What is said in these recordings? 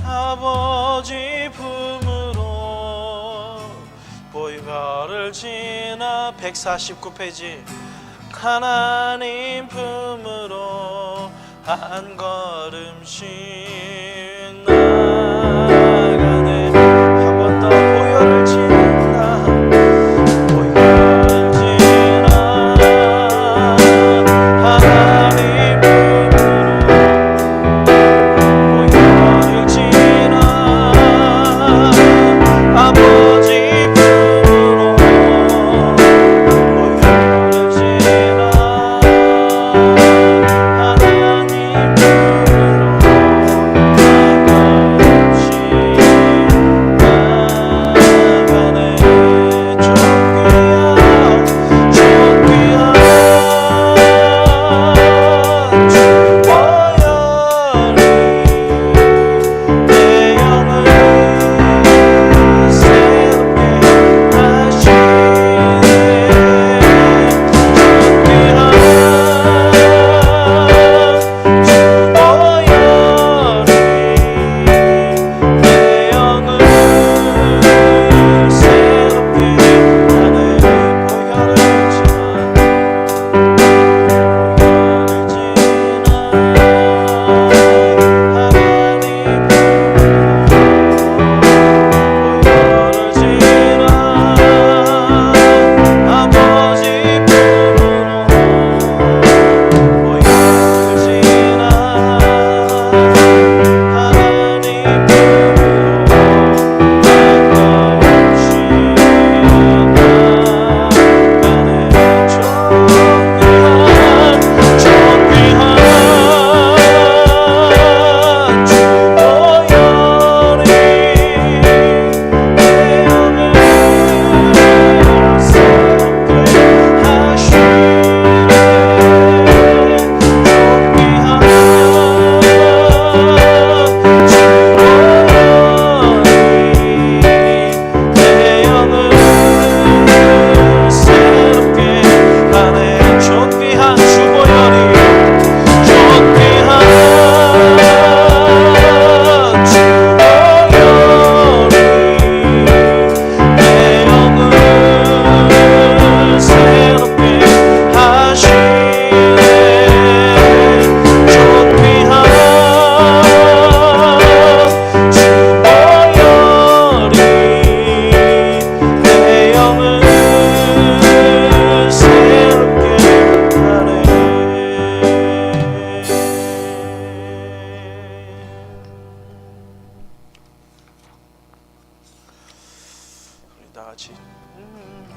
아버지 품으로 보혈을 지나 149페이지 하나님 품으로 한 걸음씩 나가네. 한 번 더 보혈을 지나 보혈을 지나 하나님 품으로 보혈을 지나 아버지 품으로 보혈을 지나 하나님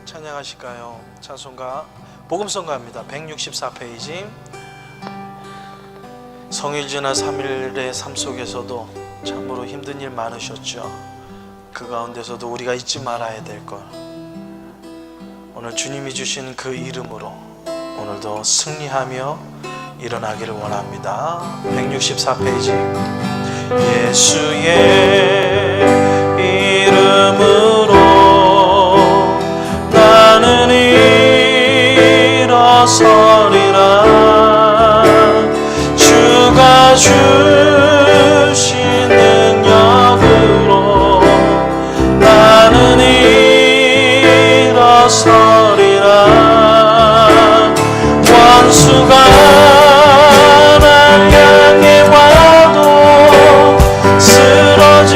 찬양하실까요? 찬송가 복음성가입니다. 164페이지. 성일 지나 3일의 삶 속에서도 참으로 힘든 일 많으셨죠. 그 가운데서도 우리가 잊지 말아야 될 것, 오늘 주님이 주신 그 이름으로 오늘도 승리하며 일어나기를 원합니다. 164페이지. 예수의 이름으로 나는 일어서리라. 주가 주신 능력으로 나는 일어서리라. 원수가 날 향해 와도 쓰러져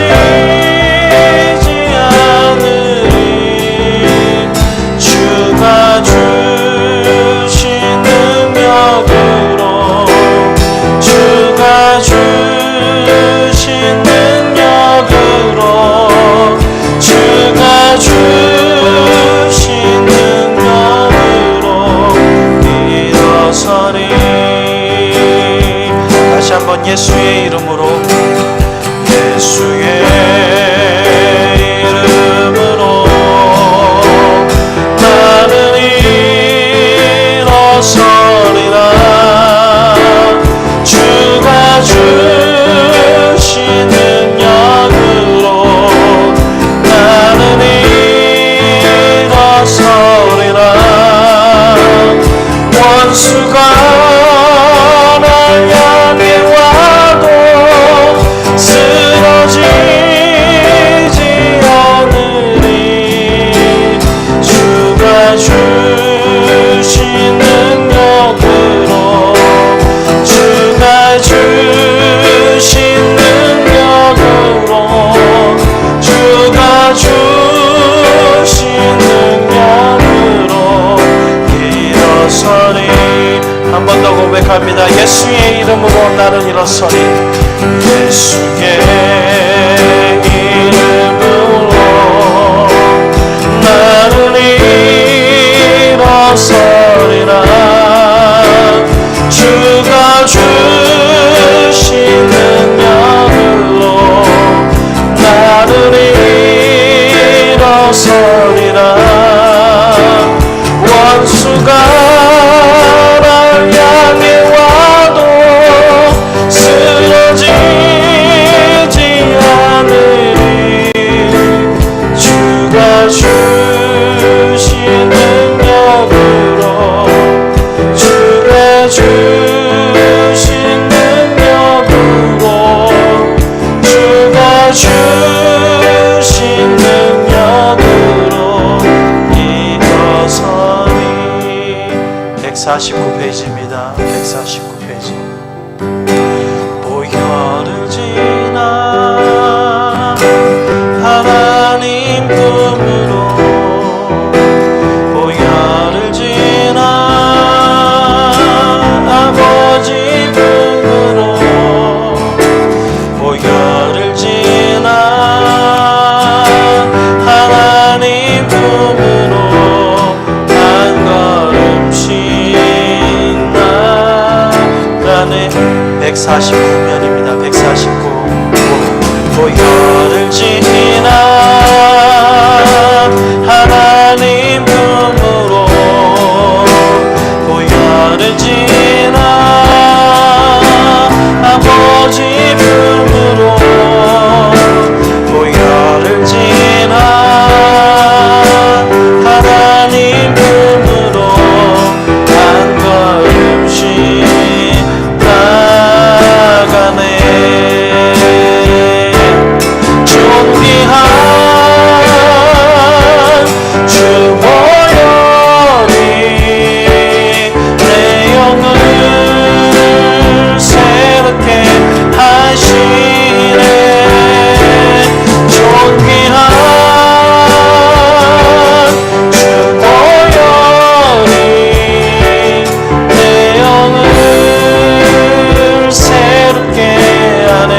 예수의 이름으로 나를 일어서리. 예수의 이름으로 나를 일어서리라. 주가 주신 능력으로 나를 일어서리라. 원수가 날 향해 와도 쓰러지지 않으리. 주가 주신 능력으로 주가 주신 능력으로 주가 주신 능력으로 일어서리. 149페이지입니다. 149페이지. 보혈을 지나 하나님 품으로 보혈을 지나 아버지 품으로 보혈을 지나 하나님 품으로 한 걸음씩 나가네. 149면입니다. 149. 보혈을 지나 하나님 품으로 보혈을 지나 아버지 품으로 보혈을 지나 하나님 품으로 한 걸음씩 나가네. 존귀한 주 보혈이 내 영을 새롭게 하시네. 존귀한 주 보혈이 내 영을 새롭게 하네.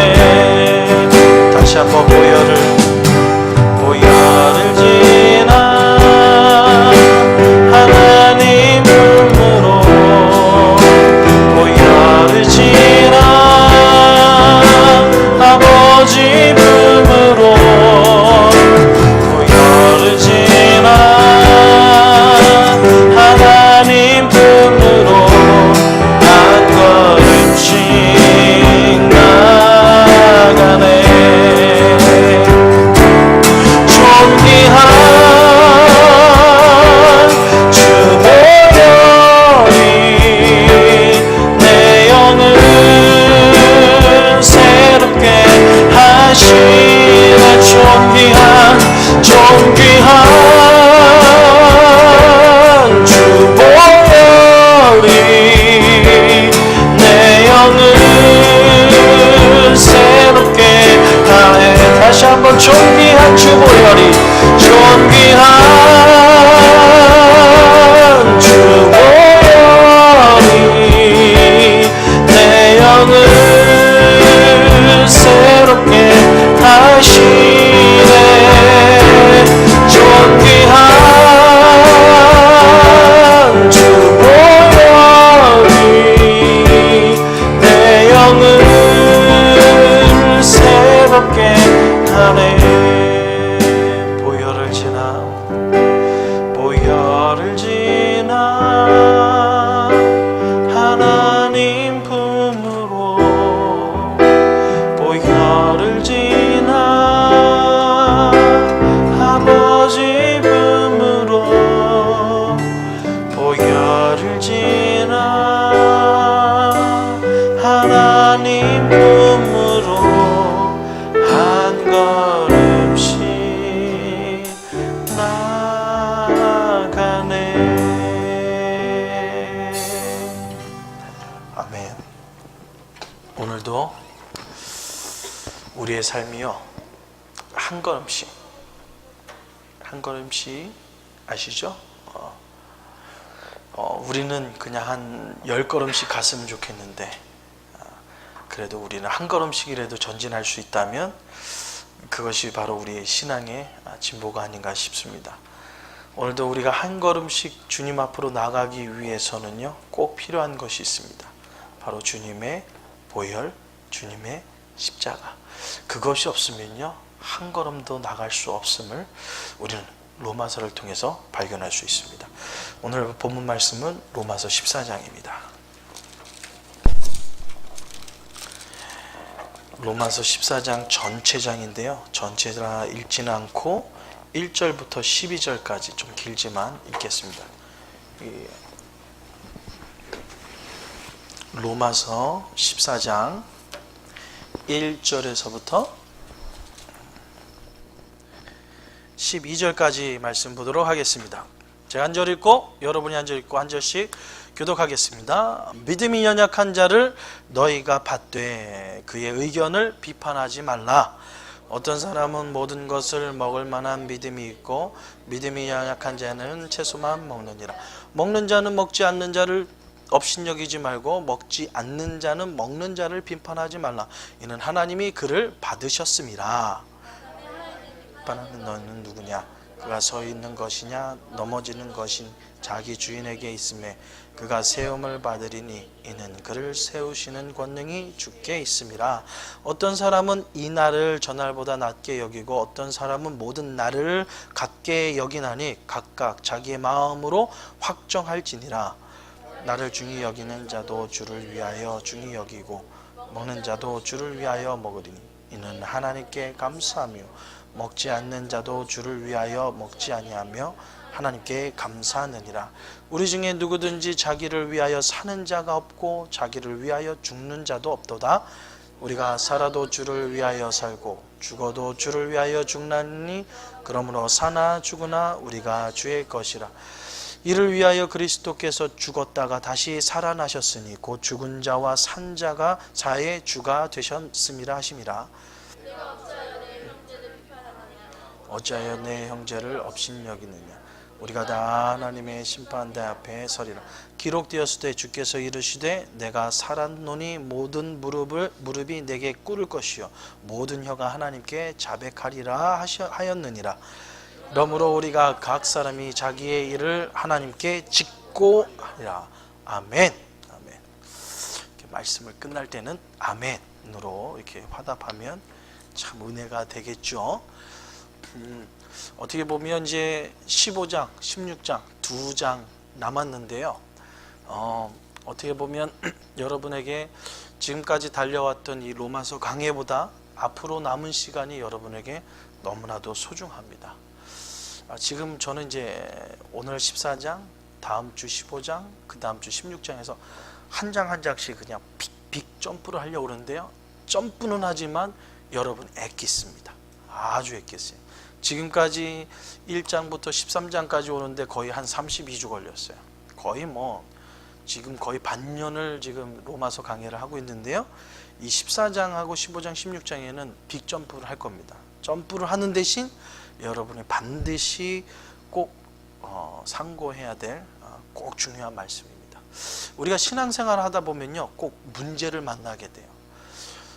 다시 한번 보혈을 지나 하나님 품으로 보혈을 지나 아버지 품으로 보혈을 지나 하나님 품으로 한 걸음씩 나가네. 존귀한 주 보혈이 내 영을 새롭게 하시네. 존귀한 주 보혈이 내 영을 새롭게 하네. 다시 한번 존귀한 주 보혈이 존귀한 주 보혈이 내 영을 새롭게 하시네. 존귀한 주 보혈이 내 영을 새롭게 하네. 보혈을 지나 하나님 품으로 보혈을 지나 아버지 품으로 보혈을 지나 하나님 품으로 한 걸음씩 나가네. 아멘. 오늘도 우리의 삶이요 한 걸음씩 아시죠? 우리는 그냥 한 10걸음씩 갔으면 좋겠는데 그래도 우리는 한 걸음씩이라도 전진할 수 있다면 그것이 바로 우리의 신앙의 진보가 아닌가 싶습니다. 오늘도 우리가 한 걸음씩 주님 앞으로 나가기 위해서는요, 꼭 필요한 것이 있습니다. 바로 주님의 보혈, 주님의 십자가. 그것이 없으면요, 한 걸음도 나갈 수 없음을 우리는 로마서를 통해서 발견할 수 있습니다. 오늘 본문 말씀은 로마서 14장입니다. 로마서 14장 전체장인데요, 전체라 읽지는 않고 1절부터 12절까지 좀 길지만 읽겠습니다. 로마서 14장 1절에서부터 12절까지 말씀 보도록 하겠습니다. 제가 한 절 읽고 여러분이 한 절 읽고 한 절씩 교독하겠습니다. 믿음이 연약한 자를 너희가 받되 그의 의견을 비판하지 말라. 어떤 사람은 모든 것을 먹을 만한 믿음이 있고 믿음이 연약한 자는 채소만 먹느니라. 먹는 자는 먹지 않는 자를 업신여기지 말고 먹지 않는 자는 먹는 자를 비판하지 말라. 이는 하나님이 그를 받으셨음이라. 비판하는 너는 누구냐? 그가 서 있는 것이냐 넘어지는 것인 자기 주인에게 있음에 그가 세움을 받으리니 이는 그를 세우시는 권능이 주께 있음이라. 어떤 사람은 이 날을 저날보다 낮게 여기고 어떤 사람은 모든 날을 같게 여기나니 각각 자기의 마음으로 확정할지니라. 나를 중히 여기는 자도 주를 위하여 중히 여기고 먹는 자도 주를 위하여 먹으리니 이는 하나님께 감사하며 먹지 않는 자도 주를 위하여 먹지 아니하며 하나님께 감사하느니라. 우리 중에 누구든지 자기를 위하여 사는 자가 없고 자기를 위하여 죽는 자도 없도다. 우리가 살아도 주를 위하여 살고 죽어도 주를 위하여 죽나니 그러므로 사나 죽으나 우리가 주의 것이라. 이를 위하여 그리스도께서 죽었다가 다시 살아나셨으니 곧 죽은 자와 산 자가 자의 주가 되셨음이라 하심이라. 어찌하여 내 형제를 업신여기느냐? 우리가 다 하나님의 심판대 앞에 서리라. 기록되었을 때 주께서 이르시되 내가 살았노니 모든 무릎이 내게 꿇을 것이요 모든 혀가 하나님께 자백하리라 하였느니라. 그러므로 우리가 각 사람이 자기의 일을 하나님께 짓고 하리라. 아멘. 아멘. 이렇게 말씀을 끝날 때는 아멘으로 이렇게 화답하면 참 은혜가 되겠죠. 어떻게 보면 이제 15장, 16장, 2장 남았는데요. 어떻게 보면 여러분에게 지금까지 달려왔던 이 로마서 강해보다 앞으로 남은 시간이 여러분에게 너무나도 소중합니다. 지금 저는 이제 오늘 14장, 다음 주 15장, 그 다음 주 16장에서 한 장 한 장씩 그냥 빅 점프를 하려고 그러는데요. 점프는 하지만 여러분 애끼습니다. 아주 애끼어요. 지금까지 1장부터 13장까지 오는데 거의 한 32주 걸렸어요. 거의 지금 거의 반년을 지금 로마서 강해를 하고 있는데요. 이 14장하고 15장, 16장에는 빅 점프를 할 겁니다. 점프를 하는 대신 여러분이 반드시 꼭 상고해야 될 꼭 중요한 말씀입니다. 우리가 신앙생활을 하다 보면요, 꼭 문제를 만나게 돼요.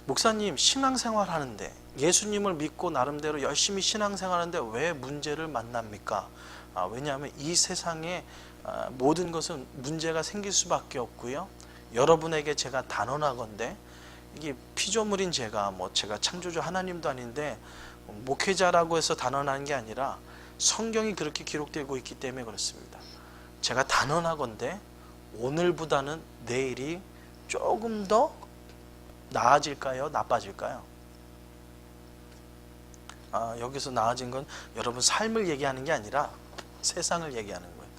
목사님, 신앙생활 하는데 예수님을 믿고 나름대로 열심히 신앙생활하는데 왜 문제를 만납니까? 왜냐하면 이 세상에 모든 것은 문제가 생길 수밖에 없고요. 여러분에게 제가 단언하건대 이게 피조물인 제가 창조주 하나님도 아닌데 목회자라고 해서 단언하는 게 아니라 성경이 그렇게 기록되고 있기 때문에 그렇습니다. 제가 단언하건대 오늘보다는 내일이 조금 더 나아질까요? 나빠질까요? 여기서 나아진 건 여러분 삶을 얘기하는 게 아니라 세상을 얘기하는 거예요.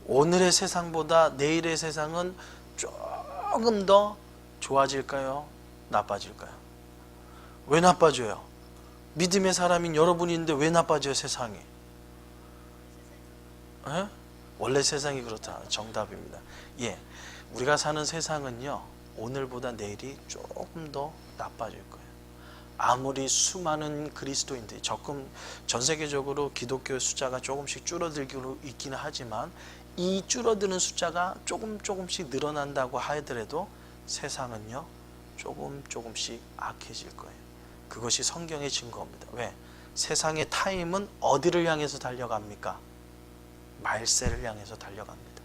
오늘의 세상보다 내일의 세상은 조금 더 좋아질까요? 나빠질까요? 왜 나빠져요? 믿음의 사람인 여러분이 있는데 왜 나빠져요, 세상이? 에? 원래 세상이 그렇다. 정답입니다. 예, 우리가 사는 세상은요, 오늘보다 내일이 조금 더 나빠질 거예요. 아무리 수많은 그리스도인들이 전 세계적으로 기독교 숫자가 조금씩 줄어들고 있기는 하지만 이 줄어드는 숫자가 조금씩 늘어난다고 하더라도 세상은요 조금씩 악해질 거예요. 그것이 성경의 증거입니다. 왜? 세상의 타임은 어디를 향해서 달려갑니까? 말세를 향해서 달려갑니다.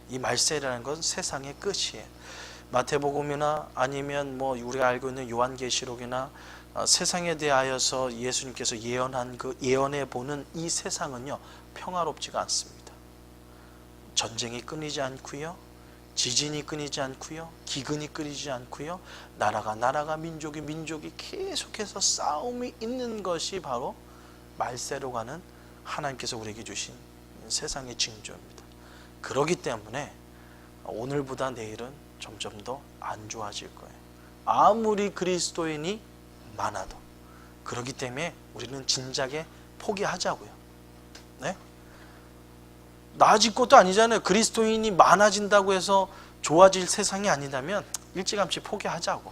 이 말세라는 것은 세상의 끝이에요. 마태복음이나 아니면 뭐 우리가 알고 있는 요한계시록이나 세상에 대하여서 예수님께서 예언한 그 예언해 보는 이 세상은요 평화롭지가 않습니다. 전쟁이 끊이지 않고요, 지진이 끊이지 않고요, 기근이 끊이지 않고요, 나라가 민족이 계속해서 싸움이 있는 것이 바로 말세로 가는 하나님께서 우리에게 주신 세상의 징조입니다. 그렇기 때문에 오늘보다 내일은 점점 더 안 좋아질 거예요. 아무리 그리스도인이 많아도. 그렇기 때문에 우리는 진작에 포기하자고요. 네? 나아질 것도 아니잖아요. 그리스도인이 많아진다고 해서 좋아질 세상이 아니라면 일찌감치 포기하자고.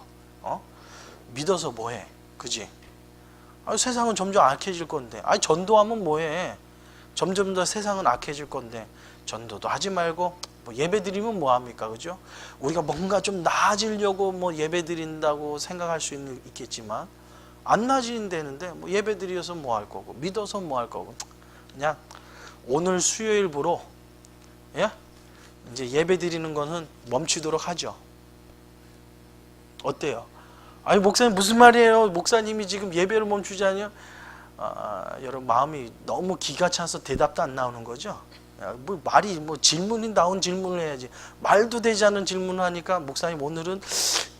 믿어서 뭐해? 그지? 세상은 점점 악해질 건데. 전도하면 뭐해? 점점 더 세상은 악해질 건데 전도도 하지 말고 뭐 예배 드리면 뭐합니까? 그죠? 우리가 뭔가 좀 나아지려고 뭐 예배 드린다고 생각할 수 있겠지만 안 나아지는데 뭐 예배 드려서 뭐 할 거고 믿어서 뭐 할 거고 그냥 오늘 수요일부로 예? 이제 예배 드리는 거는 멈추도록 하죠. 어때요? 아니 목사님 무슨 말이에요? 목사님이 지금 예배를 멈추자니요? 여러분 마음이 너무 기가 차서 대답도 안 나오는 거죠. 뭐 말이 뭐 질문이 나온 질문을 해야지. 말도 되지 않은 질문을 하니까 목사님 오늘은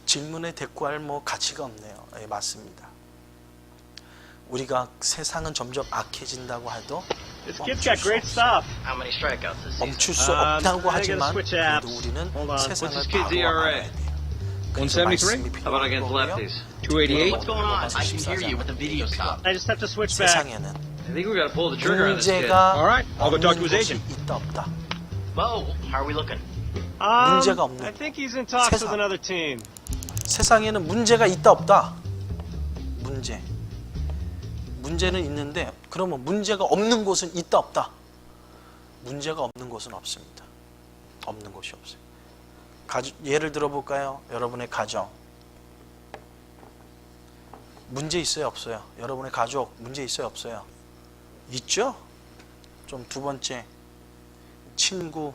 질문에 대꾸할 뭐 가치가 없네요. 예, 맞습니다. 우리가 세상은 점점 악해진다고 해도 멈출 수 없다고 하지만 그래도 우리는 세상을 바로 알아야 돼요. 173? How about against lefties? 288? What's going on? I can hear you, but the video stopped. I just have to switch back. 세상에는 I think we gotta pull the trigger on this kid. 문제가 Alright, I'll go talk to 없는 his 곳이 agent. 있다 없다. Bo, how are we looking? 문제가 없는 I think he's in talks with 세상. another team. 세상에는 문제가 있다 없다. 문제는 있는데 그러면 문제가 없는 곳은 있다 없다. 문제가 없는 곳은 없습니다. 없는 곳이 없어요. 예를 들어볼까요? 여러분의 가정 문제 있어요 없어요? 여러분의 가족 문제 있어요 없어요? 있죠? 좀 두 번째 친구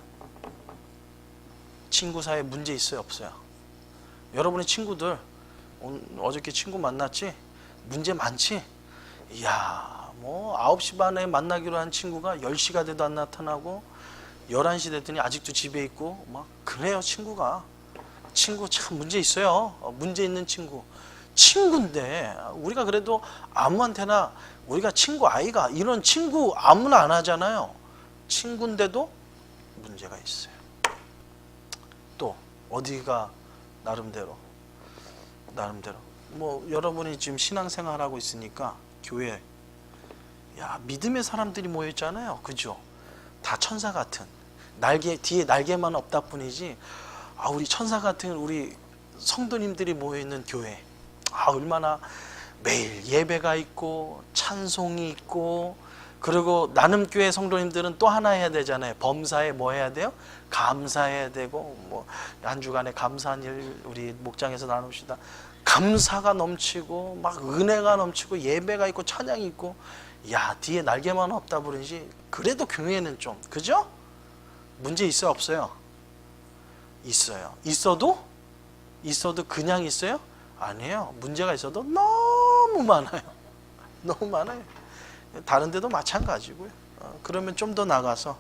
사이에 문제 있어요 없어요? 여러분의 친구들 어저께 친구 만났지? 문제 많지? 이야 뭐 9시 반에 만나기로 한 친구가 10시가 돼도 안 나타나고 11시 됐더니 아직도 집에 있고 막 그래요. 친구 참 문제 있어요. 문제 있는 친구인데 우리가 그래도 아무한테나 우리가 친구 아이가 이런 친구 아무나 안 하잖아요. 친구인데도 문제가 있어요. 또 어디가 나름대로 뭐 여러분이 지금 신앙생활하고 있으니까 교회 믿음의 사람들이 모여 있잖아요. 그죠? 다 천사 같은 뒤에 날개만 없다 뿐이지 우리 천사 같은 우리 성도님들이 모여 있는 교회 얼마나 매일 예배가 있고 찬송이 있고 그리고 나눔교회 성도님들은 또 하나 해야 되잖아요. 범사에 뭐 해야 돼요? 감사해야 되고 뭐 한 주간에 감사한 일 우리 목장에서 나눕시다. 감사가 넘치고 막 은혜가 넘치고 예배가 있고 찬양이 있고 뒤에 날개만 없다 부르지 그래도 교회는 좀 그죠? 문제 있어요 없어요? 있어요. 있어도 그냥 있어요? 아니에요. 문제가 있어도 너무 많아요. 다른 데도 마찬가지고요. 그러면 좀 더 나가서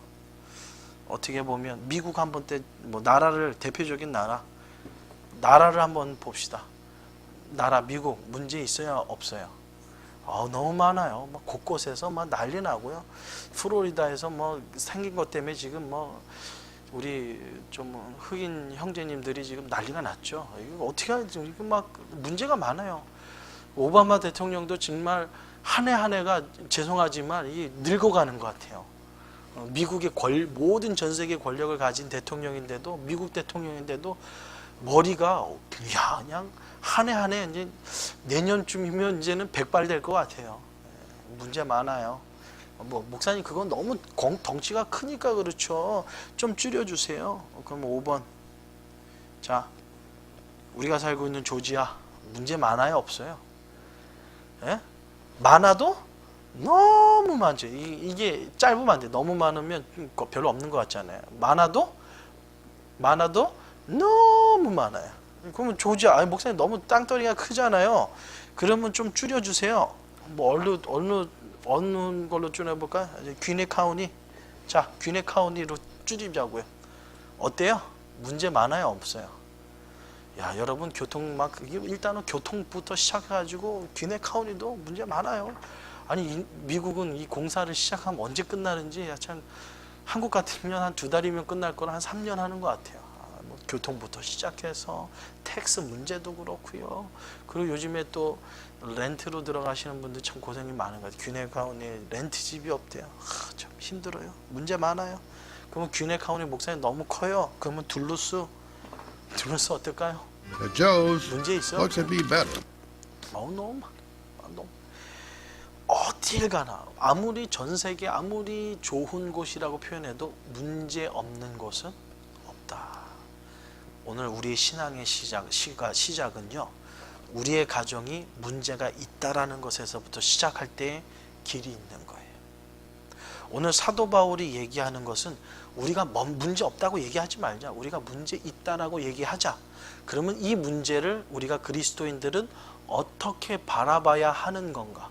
어떻게 보면 미국 한번 뭐 나라를 대표적인 나라를 한번 봅시다. 나라 미국 문제 있어요 없어요? 너무 많아요. 막 곳곳에서 막 난리 나고요. 플로리다에서 뭐 생긴 것 때문에 지금 뭐 우리 좀 흑인 형제님들이 지금 난리가 났죠. 이거 어떻게 하지? 이거 막 문제가 많아요. 오바마 대통령도 정말 한 해가 죄송하지만 늙어가는 것 같아요. 미국의 모든 전 세계 권력을 가진 대통령인데도 미국 대통령인데도 머리가 그냥 한 해 이제 내년쯤이면 이제는 백발 될 것 같아요. 문제 많아요. 뭐 목사님 그건 너무 덩치가 크니까 그렇죠. 좀 줄여주세요. 그럼 5번. 자, 우리가 살고 있는 조지아 문제 많아요, 없어요? 예? 많아도 너무 많죠. 이게 짧으면 안 돼. 너무 많으면 별로 없는 것 같잖아요. 많아도 너무 많아요. 그러면 조지아, 목사님 너무 땅덩이가 크잖아요. 그러면 좀 줄여주세요. 뭐 어느 걸로 줄여볼까? 귀네 카운티. 자, 귀네 카운티로 줄이자고요. 어때요? 문제 많아요, 없어요? 야, 여러분 교통 막 일단은 교통부터 시작해가지고 귀네 카운티도 문제 많아요. 아니 미국은 이 공사를 시작하면 언제 끝나는지 참 한국 같으면 한 2달이면 끝날 거를 한 3년 하는 것 같아요. 뭐 교통부터 시작해서 텍스 문제도 그렇고요. 그리고 요즘에 또 렌트로 들어가시는 분들 참 고생이 많은 것 같아요. 귀네 카운티 렌트 집이 없대요. 참 힘들어요. 문제 많아요. 그러면 귀네 카운티 목사님 너무 커요. 그러면 둘루스 어떨까요? Joe's 문제 있어? looks to be better. 너무 어딜 가나 아무리 전 세계 아무리 좋은 곳이라고 표현해도 문제 없는 곳은 없다. 오늘 우리의 신앙의 시작은요, 우리의 가정이 문제가 있다라는 것에서부터 시작할 때의 길이 있는 거예요. 오늘 사도 바울이 얘기하는 것은 우리가 문제 없다고 얘기하지 말자. 우리가 문제 있다라고 얘기하자. 그러면 이 문제를 우리가 그리스도인들은 어떻게 바라봐야 하는 건가?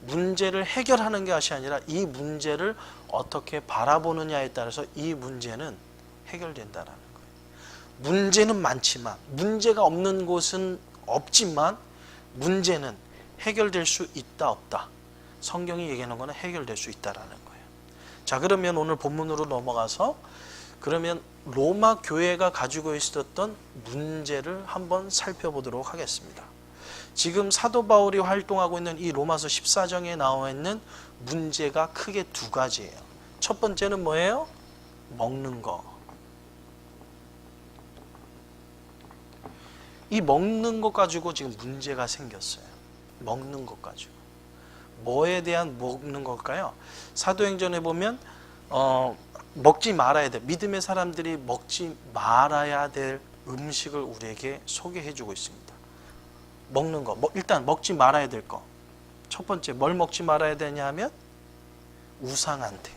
문제를 해결하는 것이 아니라 이 문제를 어떻게 바라보느냐에 따라서 이 문제는 해결된다라는 거예요. 문제는 많지만, 문제가 없는 곳은 없지만 문제는 해결될 수 있다 없다. 성경이 얘기하는 거는 해결될 수 있다라는 거예요. 자, 그러면 오늘 본문으로 넘어가서 그러면 로마 교회가 가지고 있었던 문제를 한번 살펴보도록 하겠습니다. 지금 사도 바울이 활동하고 있는 이 로마서 14장에 나와 있는 문제가 크게 2가지예요. 첫 번째는 뭐예요? 먹는 거. 이 먹는 것 가지고 지금 문제가 생겼어요. 먹는 것 가지고. 뭐에 대한 먹는 걸까요? 사도행전에 보면 먹지 말아야 돼. 믿음의 사람들이 먹지 말아야 될 음식을 우리에게 소개해 주고 있습니다. 먹는 거. 일단 먹지 말아야 될 거. 첫 번째 뭘 먹지 말아야 되냐 하면 우상한테.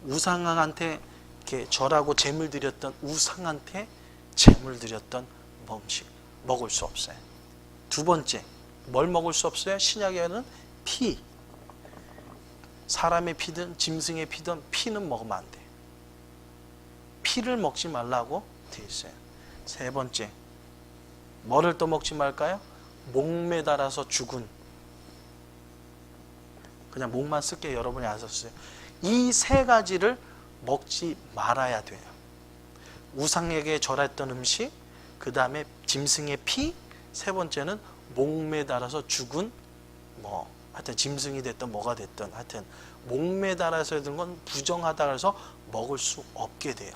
우상한테 이렇게 절하고 제물 드렸던 우상한테 제물 드렸던 음식 먹을 수 없어요. 두 번째 뭘 먹을 수 없어요? 신약에는 피. 사람의 피든 짐승의 피든 피는 먹으면 안 돼. 피를 먹지 말라고 돼 있어요. 세 번째 뭐를 또 먹지 말까요? 목매달아서 죽은, 그냥 목만 쓸게 여러분이 안 썼어요. 이 3가지를 먹지 말아야 돼요. 우상에게 절했던 음식, 그 다음에 짐승의 피, 세 번째는 목매달아서 죽은 하여튼 짐승이 됐든 뭐가 됐든 하여튼 목매달아서 했던 건 부정하다 그래서 먹을 수 없게 돼요.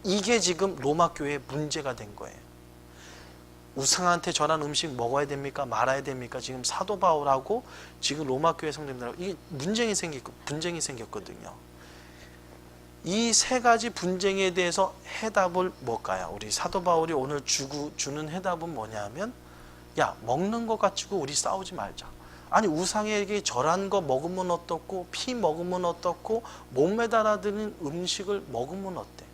이게 지금 로마 교회의 문제가 된 거예요. 우상한테 절한 음식 먹어야 됩니까? 말아야 됩니까? 지금 사도 바울하고 지금 로마 교회 성도님들하고 이게 분쟁이 생겼거든요. 이 3가지 분쟁에 대해서 해답을 뭘까요? 우리 사도 바울이 오늘 주는 해답은 뭐냐면, 야, 먹는 것 가지고 우리 싸우지 말자. 아니, 우상에게 절한 거 먹으면 어떻고, 피 먹으면 어떻고, 몸에 달아드는 음식을 먹으면 어때?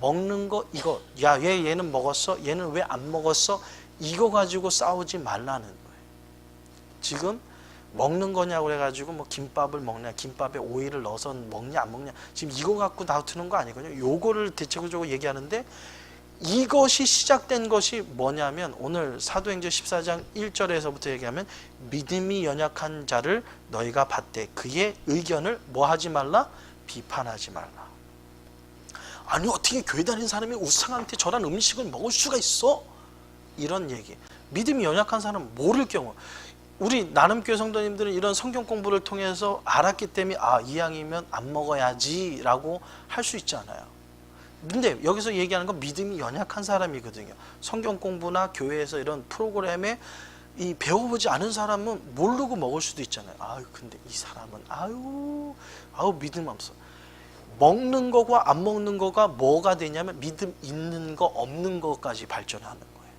먹는 거 이거, 야, 왜 얘는 먹었어? 얘는 왜 안 먹었어? 이거 가지고 싸우지 말라는 거예요. 지금 먹는 거냐고 그래가지고 뭐 김밥을 먹냐, 김밥에 오이를 넣어서 먹냐 안 먹냐, 지금 이거 갖고 다투는 거 아니거든요. 요거를 대체적으로 얘기하는데, 이것이 시작된 것이 뭐냐면 오늘 사도행전 14장 1절에서부터 얘기하면 믿음이 연약한 자를 너희가 받되 그의 의견을 뭐 하지 말라? 비판하지 말라. 아니, 어떻게 교회 다니는 사람이 우상한테 절한 음식을 먹을 수가 있어? 이런 얘기. 믿음이 연약한 사람은 모를 경우, 우리 나눔교회 성도님들은 이런 성경 공부를 통해서 알았기 때문에 이 양이면 안 먹어야지 라고 할 수 있잖아요. 근데 여기서 얘기하는 건 믿음이 연약한 사람이거든요. 성경 공부나 교회에서 이런 프로그램에 이 배워보지 않은 사람은 모르고 먹을 수도 있잖아요. 아유, 근데 이 사람은 아유 믿음 없어. 먹는 거와 안 먹는 거가 뭐가 되냐면 믿음 있는 거 없는 거까지 발전하는 거예요.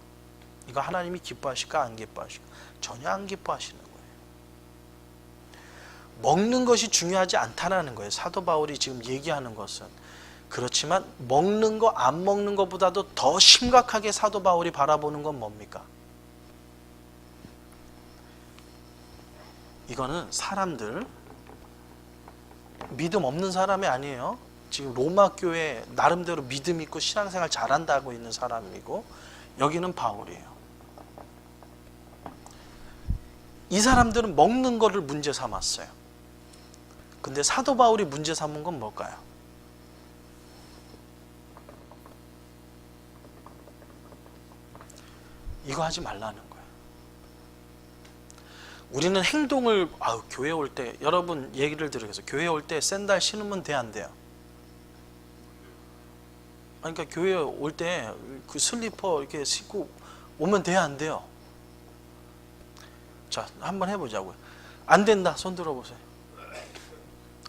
이거 하나님이 기뻐하실까 안 기뻐하실까? 전혀 안 기뻐하시는 거예요. 먹는 것이 중요하지 않다라는 거예요. 사도 바울이 지금 얘기하는 것은. 그렇지만 먹는 거 안 먹는 것보다도 더 심각하게 사도 바울이 바라보는 건 뭡니까? 이거는 사람들, 믿음 없는 사람이 아니에요. 지금 로마 교회 나름대로 믿음 있고 신앙생활 잘한다고 있는 사람이고, 여기는 바울이에요. 이 사람들은 먹는 거를 문제 삼았어요. 근데 사도 바울이 문제 삼은 건 뭘까요? 이거 하지 말라는 거예요. 우리는 행동을 교회 올 때, 여러분 얘기를 들으겠어요. 교회 올 때 샌들 신으면 돼, 안 돼요? 그러니까 교회 올 때 그 슬리퍼 이렇게 신고 오면 돼야 안 돼요? 자, 한번 해보자고요. 안 된다. 손 들어보세요.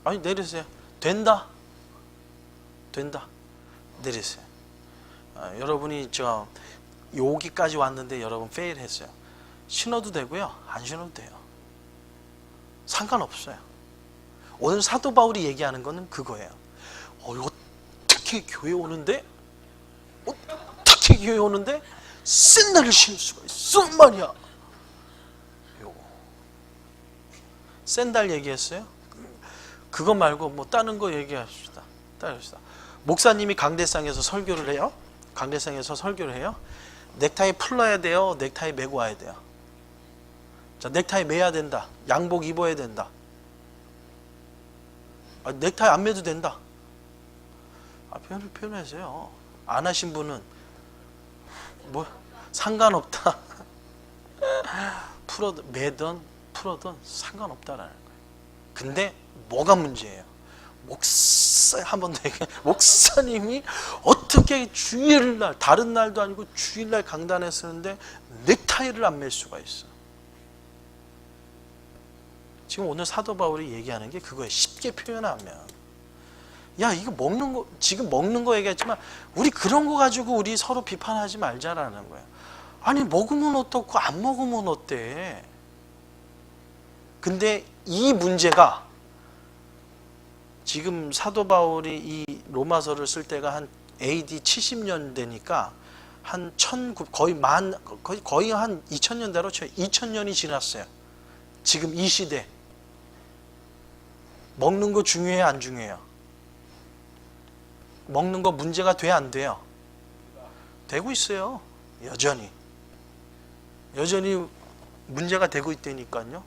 아니, 내리세요. 된다. 된다. 내리세요. 여러분이 여기까지 왔는데 여러분 페일했어요. 신어도 되고요, 안 신어도 돼요. 상관없어요. 오늘 사도 바울이 얘기하는 거는 그거예요. 어떻게 교회 오는데 샌들을 신을 수가 있어 말이야. 요거 샌들 얘기했어요? 그거 말고 뭐 다른 거 얘기합시다. 목사님이 강대상에서 설교를 해요. 넥타이 풀러야 돼요? 넥타이 메고 와야 돼요? 자, 넥타이 매야 된다. 양복 입어야 된다. 넥타이 안 매도 된다. 표현하세요. 안 하신 분은 뭐 상관없다. 매든 풀어든 상관없다라는 거예요. 근데 뭐가 문제예요? 한 번 더 얘기해. 목사님이 어떻게 주일날, 다른 날도 아니고 주일날 강단에 쓰는데 넥타이를 안 맬 수가 있어? 지금 오늘 사도 바울이 얘기하는 게 그거예요. 쉽게 표현하면, 야, 이거 먹는 거, 지금 먹는 거 얘기했지만 우리 그런 거 가지고 우리 서로 비판하지 말자라는 거예요. 아니, 먹으면 어떻고 안 먹으면 어때? 근데 이 문제가 지금 사도 바울이 이 로마서를 쓸 때가 한 AD 70년대니까 한 거의 한 2000년대로 2000년이 지났어요. 지금 이 시대 먹는 거 중요해요, 안 중요해요? 먹는 거 문제가 돼, 안 돼요? 되고 있어요. 여전히 문제가 되고 있다니까요.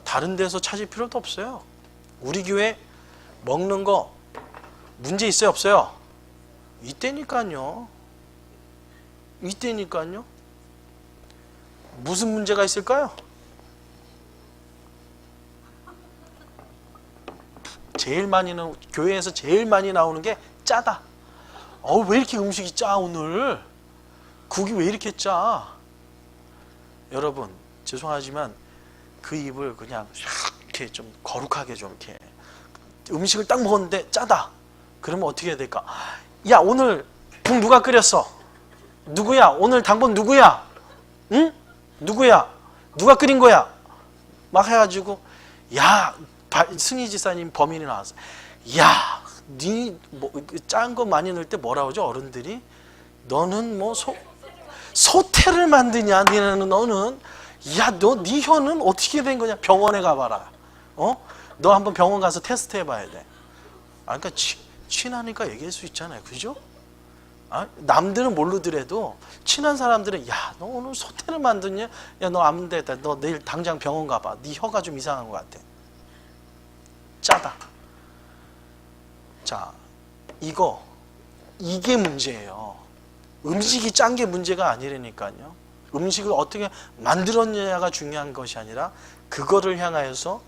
다른 데서 찾을 필요도 없어요. 우리 교회 먹는 거 문제 있어요, 없어요? 있다니까요. 무슨 문제가 있을까요? 교회에서 제일 많이 나오는 게 짜다. 왜 이렇게 음식이 짜 오늘? 국이 왜 이렇게 짜? 여러분, 죄송하지만 그 입을 그냥 이렇게 좀 거룩하게 좀 이렇게, 음식을 딱 먹었는데 짜다. 그러면 어떻게 해야 될까? 야, 오늘 국 누가 끓였어? 누구야? 오늘 당번 누구야? 응? 누구야? 누가 끓인 거야? 막 해가지고, 야, 승희 지사님 범인이 나왔어. 야, 니 짠 거 많이 넣을 때 뭐라 그러죠? 어른들이? 너는 뭐 소태를 만드냐? 너는? 야, 네 혀는 어떻게 된 거냐? 병원에 가봐라. 너 한번 병원 가서 테스트 해봐야 돼. 그러니까 친하니까 얘기할 수 있잖아요. 그죠? 남들은 모르더라도 친한 사람들은, 야, 너 오늘 소태를 만드냐? 야, 너 안 되겠다. 너 내일 당장 병원 가봐. 네 혀가 좀 이상한 것 같아. 짜다. 자, 이게 문제예요. 음식이 짠 게 문제가 아니라니까요. 음식을 어떻게 만들었느냐가 중요한 것이 아니라 그거를 향하여서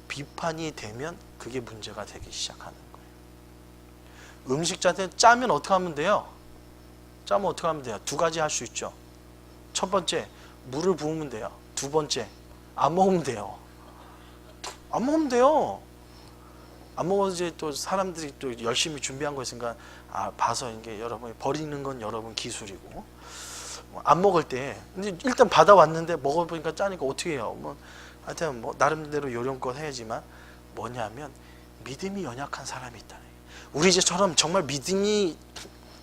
비판이 되면 그게 문제가 되기 시작하는 거예요. 음식 자체 짜면 어떻게 하면 돼요? 두 가지 할 수 있죠. 첫 번째, 물을 부으면 돼요. 두 번째, 안 먹으면 돼요. 안 먹으면 돼요. 안 먹어도 이제 또 사람들이 또 열심히 준비한 거 있으니까 봐서 이게 여러분 버리는 건 여러분 기술이고 안 먹을 때 근데 일단 받아왔는데 먹어보니까 짜니까 어떻게 해요? 뭐 하여튼 뭐 나름대로 요령껏 해야지만 뭐냐면 믿음이 연약한 사람이 있다. 우리 이제처럼 정말 믿음이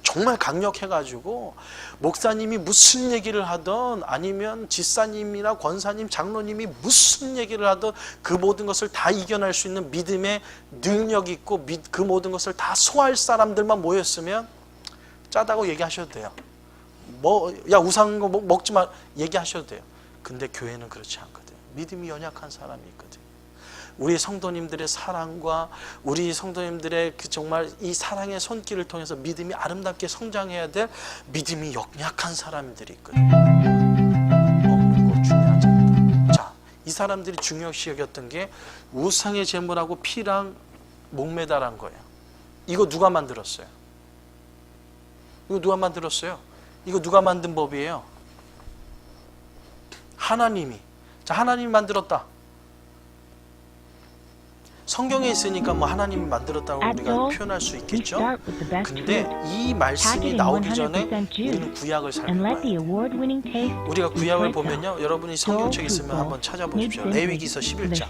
정말 강력해가지고 목사님이 무슨 얘기를 하던 아니면 지사님이나 권사님, 장로님이 무슨 얘기를 하던 그 모든 것을 다 이겨낼 수 있는 믿음의 능력이 있고 그 모든 것을 다 소화할 사람들만 모였으면 짜다고 얘기하셔도 돼요. 야 우상한 거 먹지 마 얘기하셔도 돼요. 근데 교회는 그렇지 않거든. 믿음이 연약한 사람이 있거든. 우리 성도님들의 사랑과 우리 성도님들의 그 정말 이 사랑의 손길을 통해서 믿음이 아름답게 성장해야 될 믿음이 연약한 사람들이 있거든. 먹는 거 중요하지 않다. 자, 이 사람들이 중요시 여겼던 게 우상의 제물하고 피랑 목매달한 거예요. 이거 누가 만들었어요? 이거 누가 만들었어요? 이거 누가 만든 법이에요? 하나님이. 자, 하나님이 만들었다. 성경에 있으니까 뭐 하나님이 만들었다고 우리가 표현할 수 있겠죠. 근데 이 말씀이 나오기 전에 우리는 구약을 살펴봐요. 우리가 구약을 보면요, 여러분이 성경책 있으면 한번 찾아보십시오. 레위기서 11장.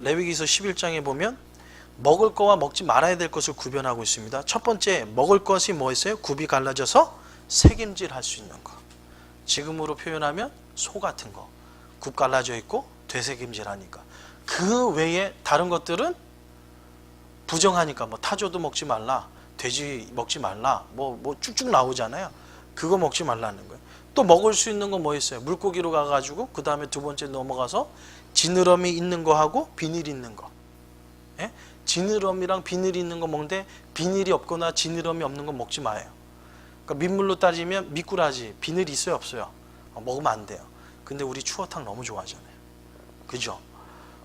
레위기서 11장에 보면 먹을 거와 먹지 말아야 될 것을 구별하고 있습니다. 첫 번째, 먹을 것이 뭐였어요? 굽이 갈라져서 새김질 할 수 있는 거. 지금으로 표현하면 소 같은 거. 굽 갈라져 있고 되새김질 하니까. 그 외에 다른 것들은 부정하니까 뭐 타조도 먹지 말라, 돼지 먹지 말라, 뭐 쭉쭉 나오잖아요. 그거 먹지 말라는 거예요. 또 먹을 수 있는 건 뭐 있어요? 물고기로 가가지고 그 다음에 두 번째 넘어가서 지느러미 있는 거 하고 비닐 있는 거. 예? 지느러미랑 비닐이 있는 거 먹는데 비닐이 없거나 지느러미 없는 거 먹지 마요. 그러니까 민물로 따지면 미꾸라지 비늘이 있어요 없어요? 먹으면 안 돼요. 근데 우리 추어탕 너무 좋아하잖아요. 그죠?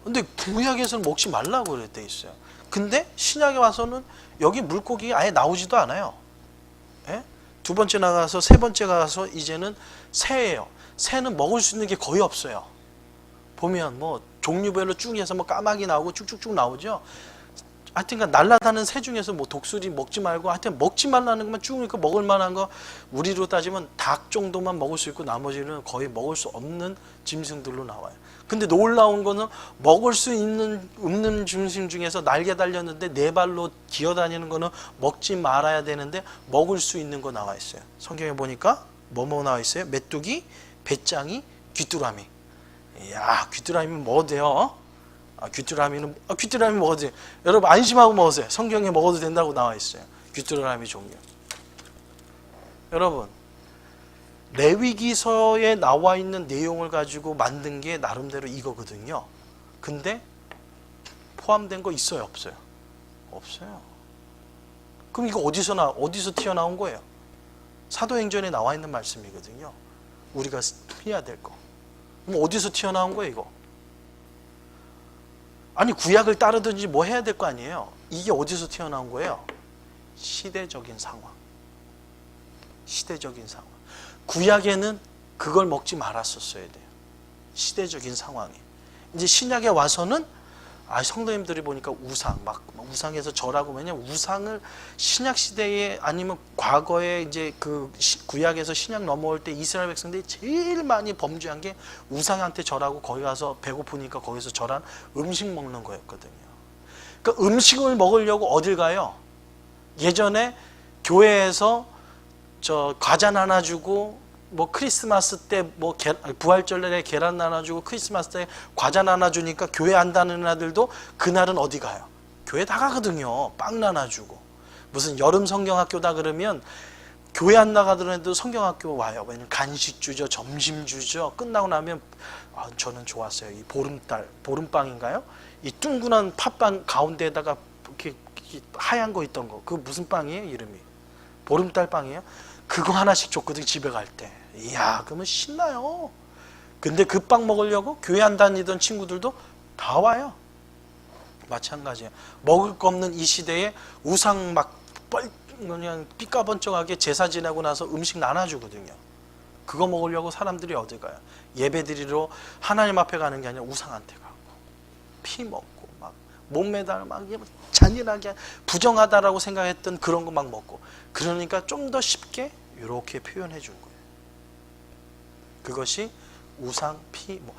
근데 구약에서는 먹지 말라고 그랬대 있어요. 근데 신약에 와서는 여기 물고기 아예 나오지도 않아요. 예? 두 번째 나가서 세 번째 가서 이제는 새예요. 새는 먹을 수 있는 게 거의 없어요. 보면 뭐 종류별로 쭉 해서 뭐 까마귀 나오고 쭉쭉쭉 나오죠. 하여튼 날아다니는 새 중에서 뭐 독수리 먹지 말고 하여튼 먹지 말라는 것만 쭉 있고 먹을 만한 거 우리로 따지면 닭 정도만 먹을 수 있고 나머지는 거의 먹을 수 없는 짐승들로 나와요. 근데 놀라운 거는 먹을 수 있는 없는 짐승 중에서 날개 달렸는데 네 발로 기어다니는 거는 먹지 말아야 되는데 먹을 수 있는 거 나와 있어요. 성경에 보니까 뭐뭐 나와 있어요? 메뚜기, 배짱이, 귀뚜라미. 이야, 귀뚜라미는 먹어도 돼요. 귀뚜라미 먹어도 돼요. 여러분 안심하고 먹으세요. 성경에 먹어도 된다고 나와 있어요. 귀뚜라미 종류. 여러분 레위기서에 나와 있는 내용을 가지고 만든 게 나름대로 이거거든요. 근데 포함된 거 있어요 없어요? 없어요. 그럼 이거 어디서 튀어나온 거예요? 사도행전에 나와 있는 말씀이거든요. 우리가 해야 될 거. 그럼 어디서 튀어나온 거예요 이거? 아니 구약을 따르든지 뭐 해야 될 거 아니에요. 이게 어디서 튀어나온 거예요? 시대적인 상황. 시대적인 상황. 구약에는 그걸 먹지 말았었어야 돼요. 시대적인 상황에. 이제 신약에 와서는 성도님들이 보니까 우상에서 절하고 왜냐면 우상을 신약 시대에 아니면 과거에 이제 그 구약에서 신약 넘어올 때 이스라엘 백성들이 제일 많이 범죄한 게 우상한테 절하고 거기 가서 배고프니까 거기서 절한 음식 먹는 거였거든요. 그러니까 음식을 먹으려고 어딜 가요? 예전에 교회에서 과자 나눠주고 뭐 크리스마스 때 뭐 부활절날에 계란 나눠주고 크리스마스 때 과자 나눠주니까 교회 안 다니는 아들도 그날은 어디 가요? 교회 다 가거든요. 빵 나눠주고 무슨 여름 성경학교다 그러면 교회 안 나가더라도 성경학교 와요. 왜냐면 간식 주죠, 점심 주죠. 끝나고 나면 저는 좋았어요. 이 보름빵인가요? 이 둥근한 팥빵 가운데에다가 이렇게 하얀 거 있던 거. 그 무슨 빵이에요? 이름이 보름달 빵이에요? 그거 하나씩 줬거든요. 집에 갈 때. 이야, 그러면 신나요. 근데 그 빵 먹으려고 교회 안 다니던 친구들도 다 와요. 마찬가지예요. 먹을 거 없는 이 시대에 우상 막 그냥 삐까번쩍하게 제사 지내고 나서 음식 나눠주거든요. 그거 먹으려고 사람들이 어디 가요? 예배드리러 하나님 앞에 가는 게 아니라 우상한테 가고 피 먹고 막 몸매달 막 잔인하게 부정하다라고 생각했던 그런 거 막 먹고, 그러니까 좀 더 쉽게 이렇게 표현해 준 거예요. 그것이 우상 피 뭐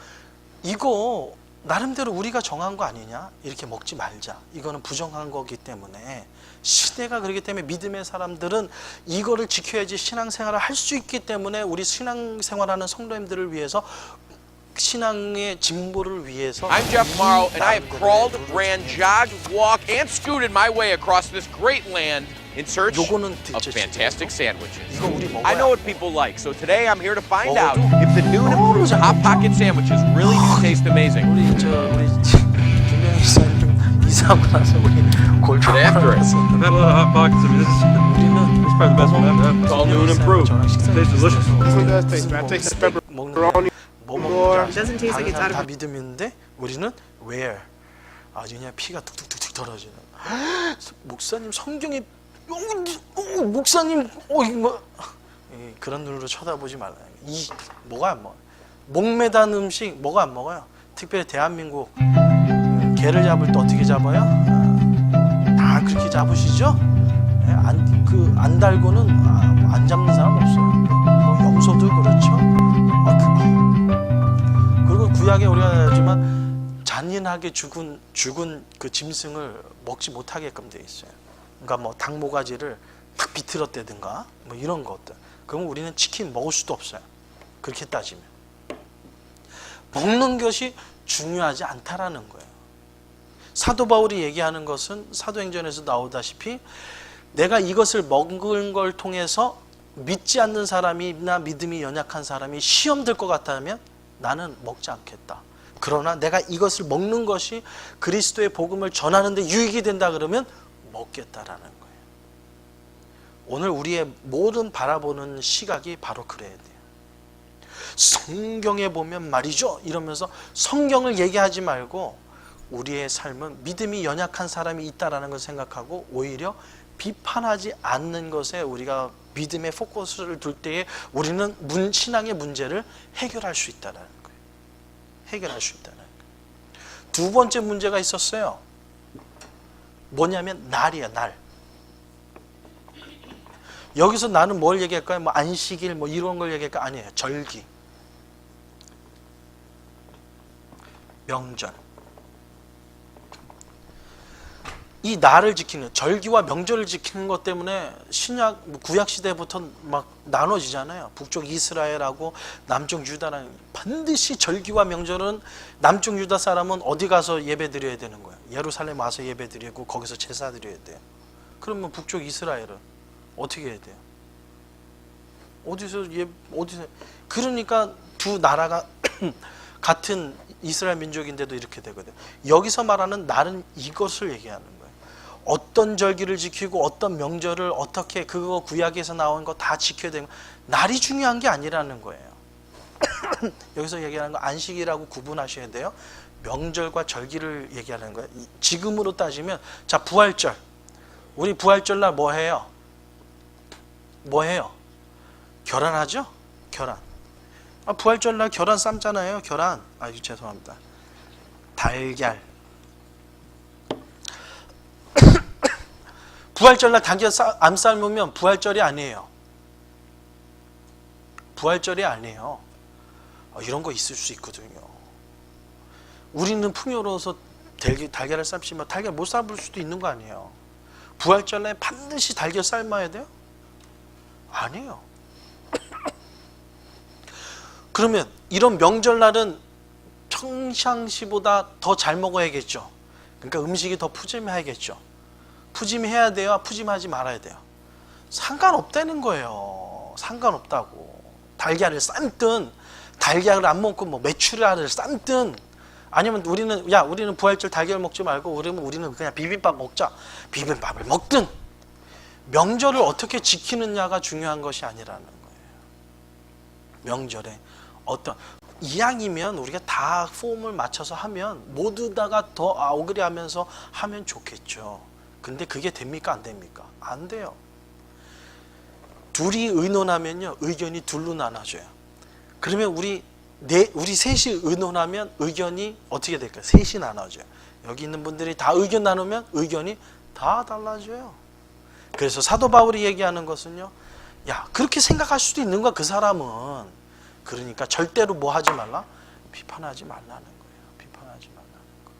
이거 나름대로 우리가 정한 거 아니냐? 이렇게 먹지 말자. 이거는 부정한 거기 때문에, 시대가 그렇기 때문에 믿음의 사람들은 이거를 지켜야지 신앙생활을 할 수 있기 때문에, 우리 신앙생활하는 성도님들을 위해서, 신앙의 진보를 위해서 I'm Jeff Morrow, and I have crawled, ran, jogged, walked, and scooted my way across this great land in search 요거는 of 진짜 fantastic sandwiches. 이거 우리 먹어야 I know what people like, so today I'm here to find out 먹어도 if the new and improved Hot Pocket sandwiches really do taste amazing. 우리 김명희 기사님 이사하고 나서 우리 골프 after it. 나서 I've had a lot of hot pockets. I mean, 우리는 this is probably the best one I've had. It's all new and improved. Tastes delicious. one does taste bad. I taste the pepperoni. 뭐 먹는지 Doesn't taste like it's out 다 of 믿음인데 우리는 where 아주 그냥 피가 툭툭툭툭 떨어지는. 목사님 성경에 목사님 이거 그런 눈으로 쳐다보지 말라. 이 뭐가 안 먹어? 목매단 음식 뭐가 안 먹어요? 특별히 대한민국 개를 잡을 때 어떻게 잡아요? 다 그렇게 잡으시죠? 안 달고는 안 잡는 사람 없어요. 뭐 염소도 그렇죠. 그리고 구약에 우리가 알지만 잔인하게 죽은 그 짐승을 먹지 못하게끔 돼 있어요. 그러니까 뭐 닭모가지를 탁 비틀었다든가 뭐 이런 것들. 그럼 우리는 치킨 먹을 수도 없어요. 그렇게 따지면 먹는 것이 중요하지 않다라는 거예요. 사도 바울이 얘기하는 것은 사도행전에서 나오다시피 내가 이것을 먹은 걸 통해서 믿지 않는 사람이나 믿음이 연약한 사람이 시험 들 것 같다면 나는 먹지 않겠다. 그러나 내가 이것을 먹는 것이 그리스도의 복음을 전하는 데 유익이 된다 그러면 먹겠다라는 거예요. 오늘 우리의 모든 바라보는 시각이 바로 그래야 돼요. 성경에 보면 말이죠 이러면서 성경을 얘기하지 말고 우리의 삶은 믿음이 연약한 사람이 있다라는 걸 생각하고 오히려 비판하지 않는 것에 우리가 믿음의 포커스를 둘 때에 우리는 신앙의 문제를 해결할 수 있다는 거예요. 해결할 수 있다는 거예요. 두 번째 문제가 있었어요. 뭐냐면 날이야, 날. 여기서 나는 뭘 얘기할까요? 뭐 안식일 뭐 이런 걸 얘기할까? 아니에요. 절기, 명절. 이 날을 지키는, 절기와 명절을 지키는 것 때문에 신약 구약 시대부터 막 나눠지잖아요. 북쪽 이스라엘하고 남쪽 유다랑. 반드시 절기와 명절은 남쪽 유다 사람은 어디 가서 예배 드려야 되는 거예요. 예루살렘 와서 예배 드리고 거기서 제사 드려야 돼요. 그러면 북쪽 이스라엘은 어떻게 해야 돼요? 어디서 그러니까 두 나라가 같은 이스라엘 민족인데도 이렇게 되거든요. 여기서 말하는 날은 이것을 얘기하는 거예요. 어떤 절기를 지키고 어떤 명절을 어떻게, 그거 구약에서 나온 거 다 지켜야 되는 거예요. 날이 중요한 게 아니라는 거예요. 여기서 얘기하는 거 안식이라고 구분하셔야 돼요. 명절과 절기를 얘기하는 거예요. 지금으로 따지면 자, 부활절. 우리 부활절날 뭐 해요? 뭐 해요? 결혼하죠? 결혼. 부활절날 결혼 삶잖아요. 결혼. 아유 죄송합니다. 달걀. 부활절날 달걀 안 삶으면 부활절이 아니에요. 부활절이 아니에요. 이런 거 있을 수 있거든요. 우리는 풍요로워서 달걀을 삶으면 달걀 못 삶을 수도 있는 거 아니에요. 부활절날 반드시 달걀 삶아야 돼요? 아니에요. 그러면 이런 명절날은 평상시보다 더 잘 먹어야겠죠. 그러니까 음식이 더 푸짐해야겠죠. 푸짐해야 돼요? 푸짐하지 말아야 돼요? 상관없다는 거예요. 상관없다고. 달걀을 삶든 달걀을 안 먹고 뭐 메추리알을 삶든, 아니면 우리는 부활절 달걀 먹지 말고 그러면 우리는 그냥 비빔밥 먹자. 비빔밥을 먹든, 명절을 어떻게 지키느냐가 중요한 것이 아니라는 거예요. 명절에 이왕이면 우리가 다 폼을 맞춰서 하면 모두 다가 더 어그리하면서 하면 좋겠죠. 근데 그게 됩니까? 안 됩니까? 안 돼요. 둘이 의논하면요, 의견이 둘로 나눠져요. 그러면 우리 셋이 의논하면 의견이 어떻게 될까요? 셋이 나눠져요. 여기 있는 분들이 다 의견 나누면 의견이 다 달라져요. 그래서 사도 바울이 얘기하는 것은요, 야, 그렇게 생각할 수도 있는 거야, 그 사람은. 그러니까 절대로 뭐 하지 말라? 비판하지 말라는 거예요. 비판하지 말라는 거.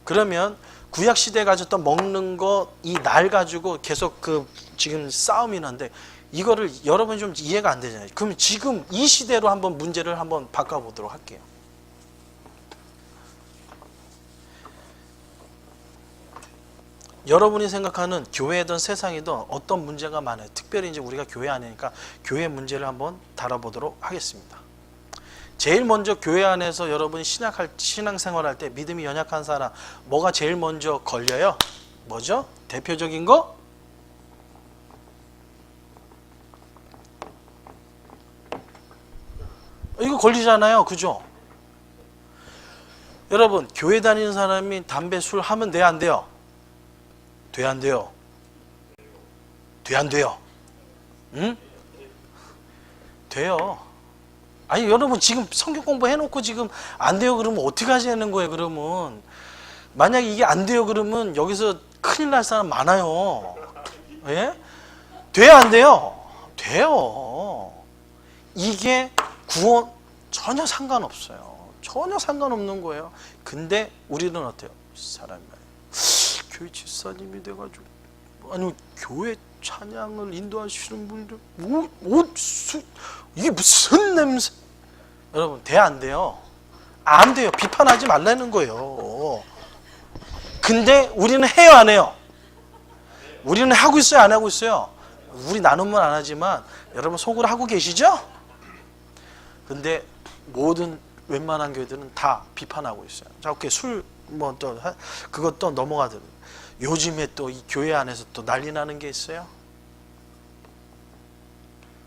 그러면 구약 시대에 가졌던 먹는 거 이 날 가지고 계속 그 지금 싸움이 나는데 이거를 여러분이 좀 이해가 안 되잖아요. 그럼 지금 이 시대로 한번 문제를 한번 바꿔보도록 할게요. 여러분이 생각하는 교회든 세상이든 어떤 문제가 많아요. 특별히 이제 우리가 교회 안이니까 교회 문제를 한번 다뤄보도록 하겠습니다. 제일 먼저 교회 안에서 여러분이 신앙생활할 때 믿음이 연약한 사람 뭐가 제일 먼저 걸려요? 뭐죠? 대표적인 거? 이거 걸리잖아요. 그죠? 여러분 교회 다니는 사람이 담배 술 하면 돼? 안 돼요? 돼? 안 돼요? 돼? 안 돼요? 응? 돼요. 아니 여러분 지금 성경 공부 해놓고 지금 안 돼요 그러면 어떻게 하시는 거예요? 그러면 만약에 이게 안 돼요 그러면 여기서 큰일 날 사람 많아요. 예? 돼? 안 돼요? 돼요. 이게 구원 전혀 상관없어요. 전혀 상관없는 거예요. 근데 우리는 어때요? 사람이 교회 집사님이 돼가지고 아니 교회 찬양을 인도하시는 분들 이게 무슨 냄새? 여러분 돼? 안 돼요? 안 돼요. 비판하지 말라는 거예요. 근데 우리는 해요? 안 해요? 우리는 하고 있어요? 안 하고 있어요? 우리 나눔은 안 하지만 여러분 속으로 하고 계시죠? 근데 모든 웬만한 교회들은 다 비판하고 있어요. 자, 오케이. 술 뭐 또 그것도 넘어가더라고요. 요즘에 또 이 교회 안에서 또 난리 나는 게 있어요.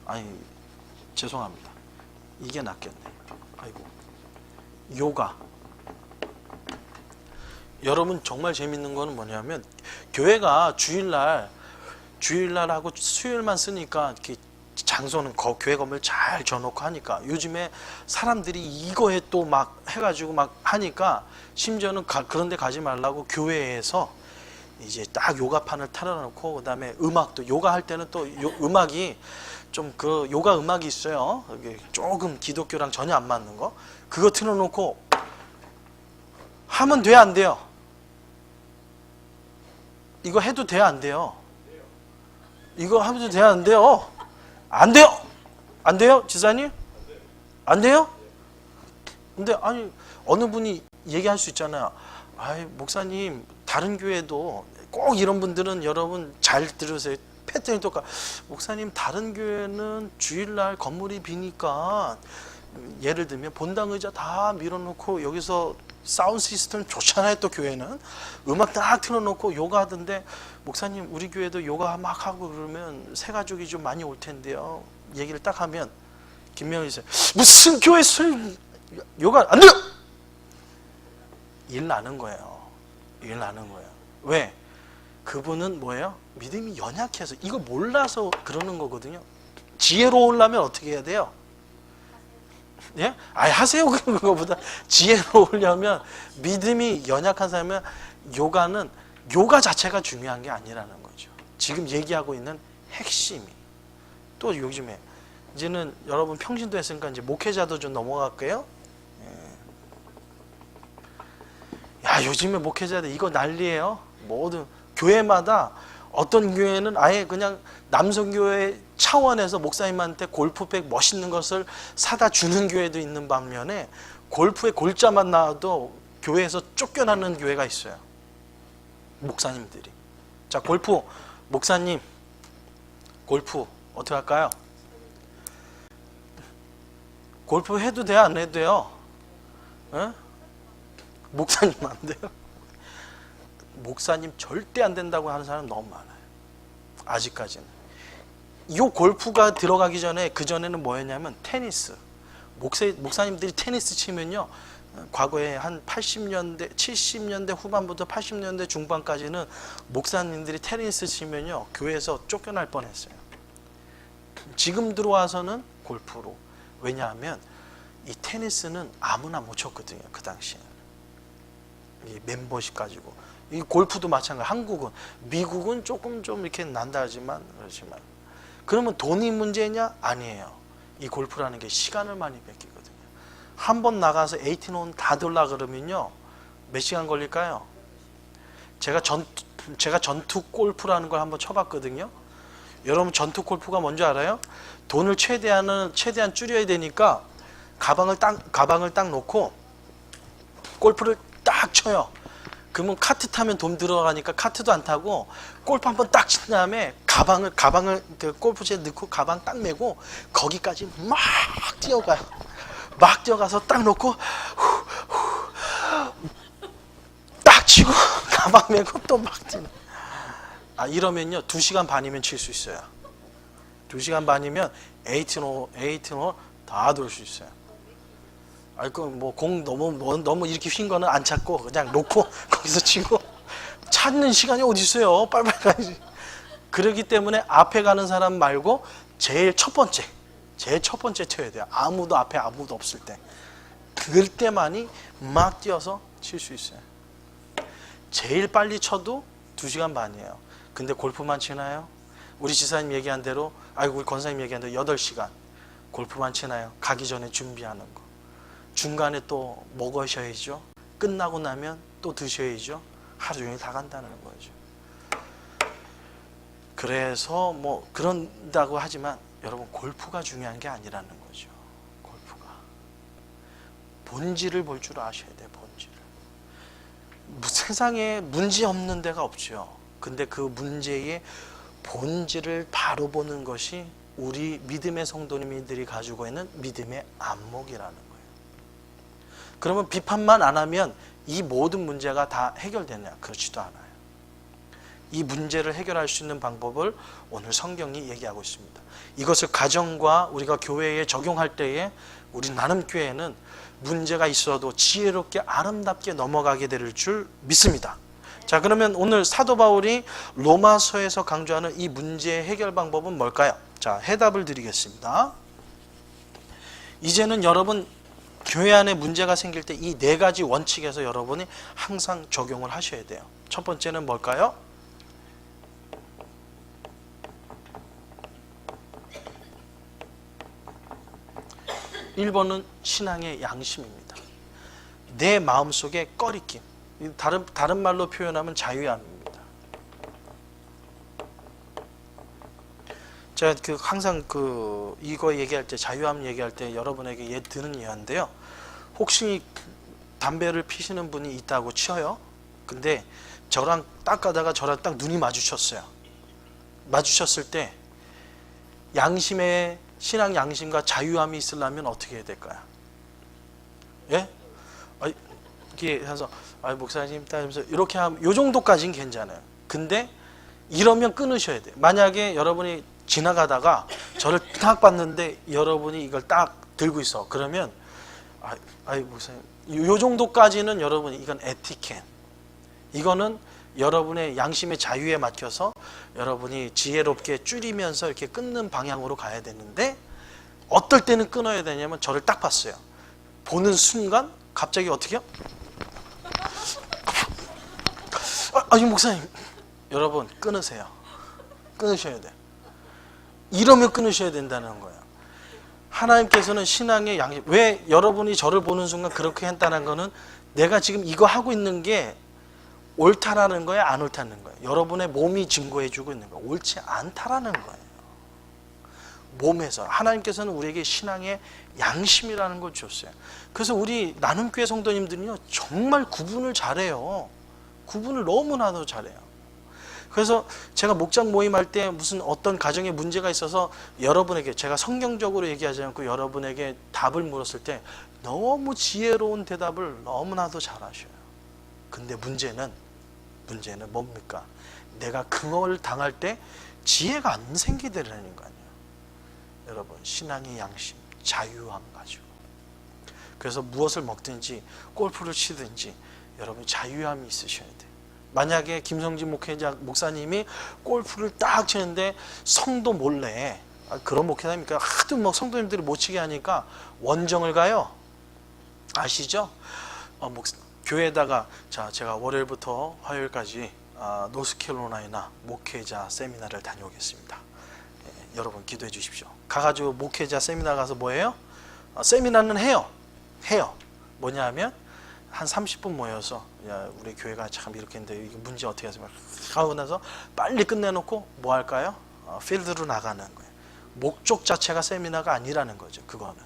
아니 죄송합니다. 이게 낫겠네. 아이고. 요가. 여러분 정말 재밌는 거는 뭐냐면 교회가 주일날하고 수요일만 쓰니까 이렇게 장소는 교회 건물 잘 져놓고 하니까 요즘에 사람들이 이거에 또 막 해가지고 막 하니까 심지어는 그런 데 가지 말라고 교회에서 이제 딱 요가판을 틀어놓고 그다음에 음악도 요가 할 때는 또 음악이 좀 그 요가 음악이 있어요. 조금 기독교랑 전혀 안 맞는 거 그거 틀어놓고 하면 돼? 안 돼요? 이거 해도 돼요? 안 돼요? 이거 하면 돼요? 안 돼요? 안 돼요! 안 돼요? 지사님? 안 돼요? 근데 아니 어느 분이 얘기할 수 있잖아요. 아이 목사님 다른 교회도 꼭 이런 분들은 여러분 잘 들으세요. 패턴이 똑같아. 목사님 다른 교회는 주일날 건물이 비니까 예를 들면 본당 의자 다 밀어놓고 여기서 사운드 시스템 좋잖아요. 또 교회는 음악 딱 틀어놓고 요가 하던데 목사님 우리 교회도 요가 막 하고 그러면 새 가족이 좀 많이 올 텐데요. 얘기를 딱 하면 김명희 씨 무슨 교회 술 요가 안 돼요. 일 나는 거예요. 일 나는 거예요. 왜? 그분은 뭐예요? 믿음이 연약해서 이거 몰라서 그러는 거거든요. 지혜로우려면 어떻게 해야 돼요? 예? 아니 하세요. 그거보다 지혜로우려면 믿음이 연약한 사람은 요가는 요가 자체가 중요한 게 아니라는 거죠. 지금 얘기하고 있는 핵심이 또 요즘에 이제는 여러분 평신도 했으니까 이제 목회자도 좀 넘어갈게요. 예. 야 요즘에 목회자들 이거 난리예요. 모든 교회마다 어떤 교회는 아예 그냥 남성교회 차원에서 목사님한테 골프백 멋있는 것을 사다 주는 교회도 있는 반면에 골프의 골자만 나와도 교회에서 쫓겨나는 교회가 있어요. 목사님들이. 자, 골프 목사님 골프 어떻게 할까요? 골프 해도 돼요? 안 해도 돼요? 에? 목사님 안 돼요? 목사님 절대 안 된다고 하는 사람 너무 많아요. 아직까지는. 이 골프가 들어가기 전에 그 전에는 뭐였냐면 테니스, 목사님들이 테니스 치면요, 과거에 한 80년대, 70년대 후반부터 80년대 중반까지는 목사님들이 테니스 치면요, 교회에서 쫓겨날 뻔했어요. 지금 들어와서는 골프로. 왜냐하면 이 테니스는 아무나 못 쳤거든요, 그 당시에는. 이 멤버십 가지고. 이 골프도 마찬가지. 한국은, 미국은 조금 좀 이렇게 난다 하지만, 그렇지만. 그러면 돈이 문제냐? 아니에요. 이 골프라는 게 시간을 많이 뺏기거든요. 한 번 나가서 18홀 다 돌라 그러면요, 몇 시간 걸릴까요? 제가 전투 골프라는 걸 한번 쳐봤거든요. 여러분, 전투 골프가 뭔지 알아요? 돈을 최대한 줄여야 되니까 가방을 딱 놓고 골프를 딱 쳐요. 그러면 카트 타면 돈 들어가니까 카트도 안 타고 골프 한번 딱 친 다음에 가방을 그 골프채에 넣고 가방 딱 메고 거기까지 막 뛰어가요. 막 뛰어가서 딱 놓고 딱 치고 가방 메고 또 막 뛰는. 이러면요 2시간 반이면 칠 수 있어요. 2시간 반이면 18홀 다 돌 수 있어요. 공 너무 이렇게 휜 거는 안 찾고 그냥 놓고 거기서 치고 찾는 시간이 어디 있어요? 빨리빨리 가야지. 그렇기 때문에 앞에 가는 사람 말고 제일 첫 번째 쳐야 돼요. 앞에 아무도 없을 때. 그럴 때만이 막 뛰어서 칠 수 있어요. 제일 빨리 쳐도 2시간 반이에요. 근데 골프만 치나요? 우리 지사님 얘기한 대로, 우리 권사님 얘기한 대로 8시간. 골프만 치나요? 가기 전에 준비하는 거. 중간에 또 먹으셔야죠. 끝나고 나면 또 드셔야죠. 하루 종일 다 간다는 거죠. 그래서 그런다고 하지만 여러분, 골프가 중요한 게 아니라는 거죠. 골프가 본질을 볼 줄 아셔야 돼요. 본질을. 세상에 문제 없는 데가 없죠. 근데 그 문제의 본질을 바로 보는 것이 우리 믿음의 성도님들이 가지고 있는 믿음의 안목이라는 거예요. 그러면 비판만 안 하면 이 모든 문제가 다 해결되냐? 그렇지도 않아요. 이 문제를 해결할 수 있는 방법을 오늘 성경이 얘기하고 있습니다. 이것을 가정과 우리가 교회에 적용할 때에 우리 나눔교회는 문제가 있어도 지혜롭게 아름답게 넘어가게 될 줄 믿습니다. 자, 그러면 오늘 사도 바울이 로마서에서 강조하는 이 문제의 해결 방법은 뭘까요? 자, 해답을 드리겠습니다. 이제는 여러분, 교회 안에 문제가 생길 때 이 4가지 원칙에서 여러분이 항상 적용을 하셔야 돼요. 첫 번째는 뭘까요? 1번은 신앙의 양심입니다. 내 마음속에 꺼리낌. 다른 말로 표현하면 자유함입니다. 제가 항상 이거 얘기할 때, 자유함 얘기할 때 여러분에게 드는 예인데요. 혹시 담배를 피시는 분이 있다고 쳐요. 근데 저랑 딱 가다가 저랑 딱 눈이 마주쳤어요. 마주쳤을 때 신앙 양심과 자유함이 있으려면 어떻게 해야 될까요? 예? 이렇게 해서 목사님 따르면서 이렇게 하면 요 정도까지는 괜찮아요. 근데 이러면 끊으셔야 돼요. 만약에 여러분이 지나가다가 저를 딱 봤는데 여러분이 이걸 딱 들고 있어. 그러면 목사님 요 정도까지는 여러분이 이건 에티켓. 이거는 여러분의 양심의 자유에 맡겨서 여러분이 지혜롭게 줄이면서 이렇게 끊는 방향으로 가야 되는데, 어떨 때는 끊어야 되냐면 저를 딱 봤어요. 보는 순간 갑자기 어떻게요? 목사님, 여러분 끊으세요. 끊으셔야 돼요. 이러면 끊으셔야 된다는 거예요. 하나님께서는 신앙의 양심, 왜 여러분이 저를 보는 순간 그렇게 했다는 거는 내가 지금 이거 하고 있는 게 옳다라는 거예요, 안 옳다는 거예요? 여러분의 몸이 증거해주고 있는 거예요. 옳지 않다라는 거예요. 몸에서 하나님께서는 우리에게 신앙의 양심이라는 걸 줬어요. 그래서 우리 나눔교회 성도님들은요, 정말 구분을 잘해요. 구분을 너무나도 잘해요. 그래서 제가 목장 모임할 때 무슨 어떤 가정에 문제가 있어서 여러분에게, 제가 성경적으로 얘기하지 않고 여러분에게 답을 물었을 때 너무 지혜로운 대답을 너무나도 잘하셔요. 근데 문제는 뭡니까? 내가 그걸 당할 때 지혜가 안 생기더라는 거 아니에요. 여러분, 신앙의 양심, 자유함 가지고 그래서 무엇을 먹든지 골프를 치든지 여러분 자유함이 있으셔야 돼요. 만약에 김성진 목사님이 골프를 딱 치는데 성도 몰래, 그런 목회자입니까? 하도 막 성도님들이 못 치게 하니까 원정을 가요. 아시죠? 교회에다가 자, 제가 월요일부터 화요일까지 노스캐롤라이나 목회자 세미나를 다녀오겠습니다. 여러분 기도해 주십시오. 가가지고 목회자 세미나 가서 뭐예요? 세미나는 해요. 뭐냐 하면 한 30분 모여서, 야, 우리 교회가 참 이렇게 했는데 이게 문제 어떻게 하세요? 하고 나서 빨리 끝내놓고 뭐 할까요? 필드로 나가는 거예요. 목적 자체가 세미나가 아니라는 거죠. 그거는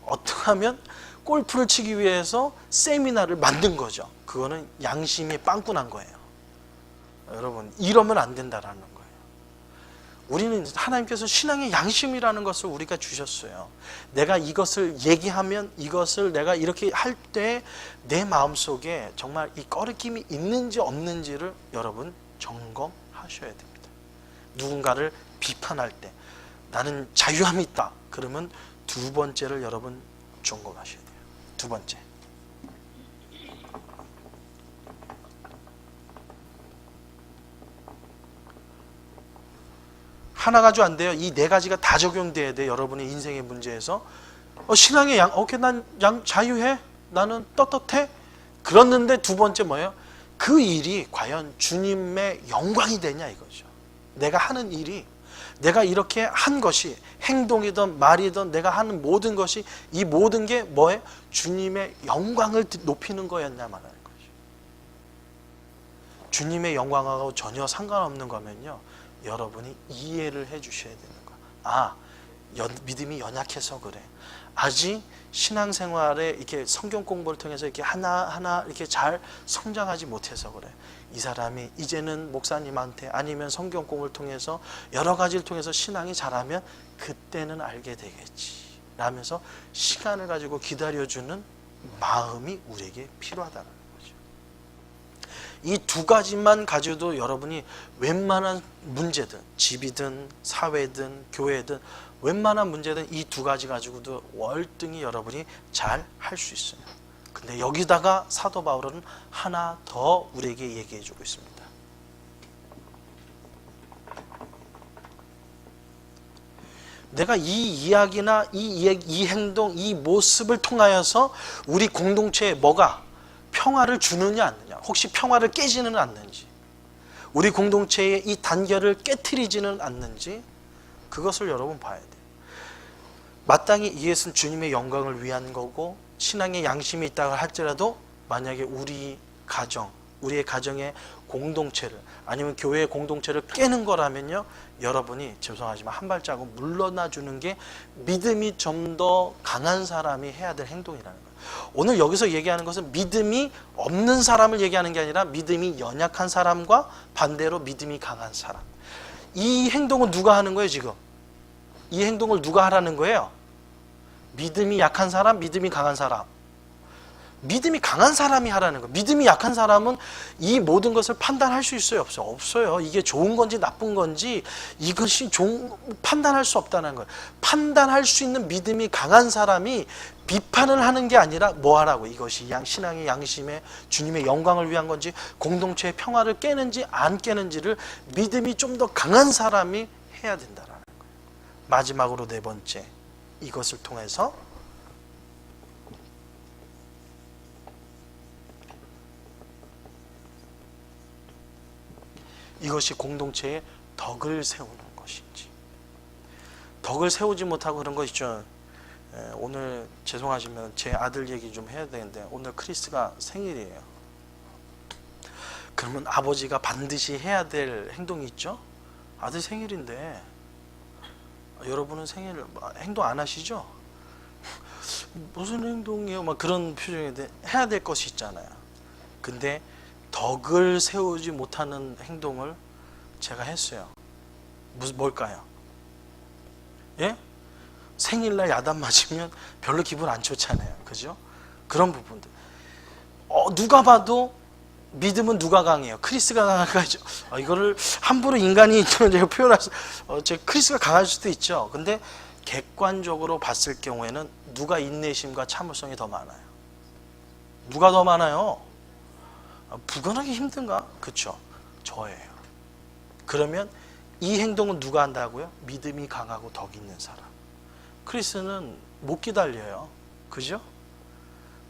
어떻게 하면 골프를 치기 위해서 세미나를 만든 거죠. 그거는 양심이 빵꾸난 거예요. 여러분, 이러면 안 된다라는 거예요. 우리는 하나님께서 신앙의 양심이라는 것을 우리가 주셨어요. 내가 이것을 얘기하면, 이것을 내가 이렇게 할 때 내 마음속에 정말 이 꺼리낌이 있는지 없는지를 여러분 점검하셔야 됩니다. 누군가를 비판할 때 나는 자유함이 있다, 그러면 두 번째를 여러분 점검하셔야 돼요. 두 번째, 하나 가지고 안 돼요. 이 네 가지가 다 적용돼야 돼. 여러분의 인생의 문제에서 신앙의 오케이, 난 자유해, 나는 떳떳해. 그랬는데 두 번째 뭐예요? 그 일이 과연 주님의 영광이 되냐 이거죠. 내가 하는 일이, 내가 이렇게 한 것이 행동이든 말이든 내가 하는 모든 것이, 이 모든 게 뭐예요? 주님의 영광을 높이는 거였냐 말하는 거죠. 주님의 영광하고 전혀 상관없는 거면요, 여러분이 이해를 해 주셔야 되는 거야. 믿음이 연약해서 그래. 아직 신앙생활에 이렇게 성경 공부를 통해서 이렇게 하나하나 이렇게 잘 성장하지 못해서 그래. 이 사람이 이제는 목사님한테 아니면 성경 공부를 통해서 여러 가지를 통해서 신앙이 자라면 그때는 알게 되겠지 라면서 시간을 가지고 기다려주는 마음이 우리에게 필요하다는 거죠. 이 두 가지만 가져도 여러분이 웬만한 문제든, 집이든 사회든 교회든 웬만한 문제든 이 두 가지 가지고도 월등히 여러분이 잘 할 수 있어요. 근데 여기다가 사도 바울은 하나 더 우리에게 얘기해 주고 있습니다. 내가 이 이야기나 이 행동, 이 모습을 통하여서 우리 공동체에 뭐가 평화를 주느냐 안 주느냐, 혹시 평화를 깨지는 않는지, 우리 공동체의 이 단결을 깨트리지는 않는지, 그것을 여러분 봐야 돼요. 마땅히 이것은 주님의 영광을 위한 거고 신앙의 양심이 있다고 할지라도 만약에 우리의 가정의 공동체를 아니면 교회의 공동체를 깨는 거라면요, 여러분이 죄송하지만 한 발자국 물러나 주는 게 믿음이 좀 더 강한 사람이 해야 될 행동이라는 거예요. 오늘 여기서 얘기하는 것은 믿음이 없는 사람을 얘기하는 게 아니라 믿음이 연약한 사람과 반대로 믿음이 강한 사람. 이 행동은 누가 하는 거예요 지금? 이 행동을 누가 하라는 거예요? 믿음이 약한 사람, 믿음이 강한 사람. 믿음이 강한 사람이 하라는 거예요. 믿음이 약한 사람은 이 모든 것을 판단할 수 있어요? 없어요? 없어요. 이게 좋은 건지 나쁜 건지 이것이 판단할 수 없다는 거예요. 판단할 수 있는 믿음이 강한 사람이 비판을 하는 게 아니라 뭐 하라고, 이것이 신앙의 양심에 주님의 영광을 위한 건지 공동체의 평화를 깨는지 안 깨는지를 믿음이 좀 더 강한 사람이 해야 된다는 거예요. 마지막으로 네 번째, 이것을 통해서 이것이 공동체의 덕을 세우는 것인지. 덕을 세우지 못하고 그런 거 있죠. 오늘 죄송하시면 제 아들 얘기 좀 해야 되는데 오늘 크리스가 생일이에요. 그러면 아버지가 반드시 해야 될 행동이 있죠. 아들 생일인데 여러분은 생일 행동 안 하시죠? 무슨 행동이에요? 막 그런 표정인데 해야 될 것이 있잖아요. 근데 덕을 세우지 못하는 행동을 제가 했어요. 뭘까요? 예? 생일날 야단 맞으면 별로 기분 안 좋잖아요. 그죠? 그런 부분들. 누가 봐도 믿음은 누가 강해요? 크리스가 강하죠. 이거를 함부로 인간이 제가 표현해서 제 크리스가 강할 수도 있죠. 근데 객관적으로 봤을 경우에는 누가 인내심과 참을성이 더 많아요? 누가 더 많아요? 부건하기 힘든가? 그쵸? 저예요. 그러면 이 행동은 누가 한다고요? 믿음이 강하고 덕 있는 사람. 크리스는 못 기다려요. 그죠?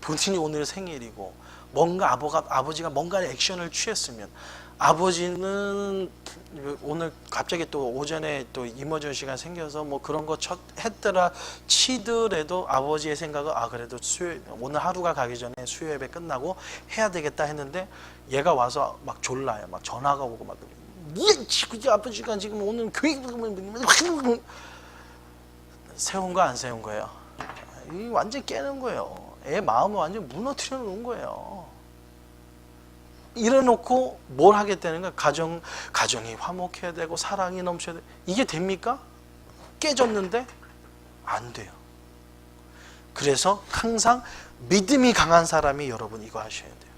본인이 오늘 생일이고 뭔가 아버지가 뭔가 액션을 취했으면, 아버지는 오늘 갑자기 또 오전에 또 이머전시가 생겨서 뭐 그런 거 했더라 치더라도 아버지의 생각은 그래도 오늘 하루가 가기 전에 수요 예배 끝나고 해야 되겠다 했는데, 얘가 와서 막 졸라요. 막 전화가 오고 막 아버지가 지금 오늘 교회 세운 거 안 세운 거예요? 이 완전 깨는 거예요. 애 마음을 완전 무너뜨려 놓은 거예요. 이래놓고 뭘 하겠다는 거야? 가정이 화목해야 되고 사랑이 넘쳐야 돼. 이게 됩니까? 깨졌는데 안 돼요. 그래서 항상 믿음이 강한 사람이 여러분 이거 하셔야 돼요.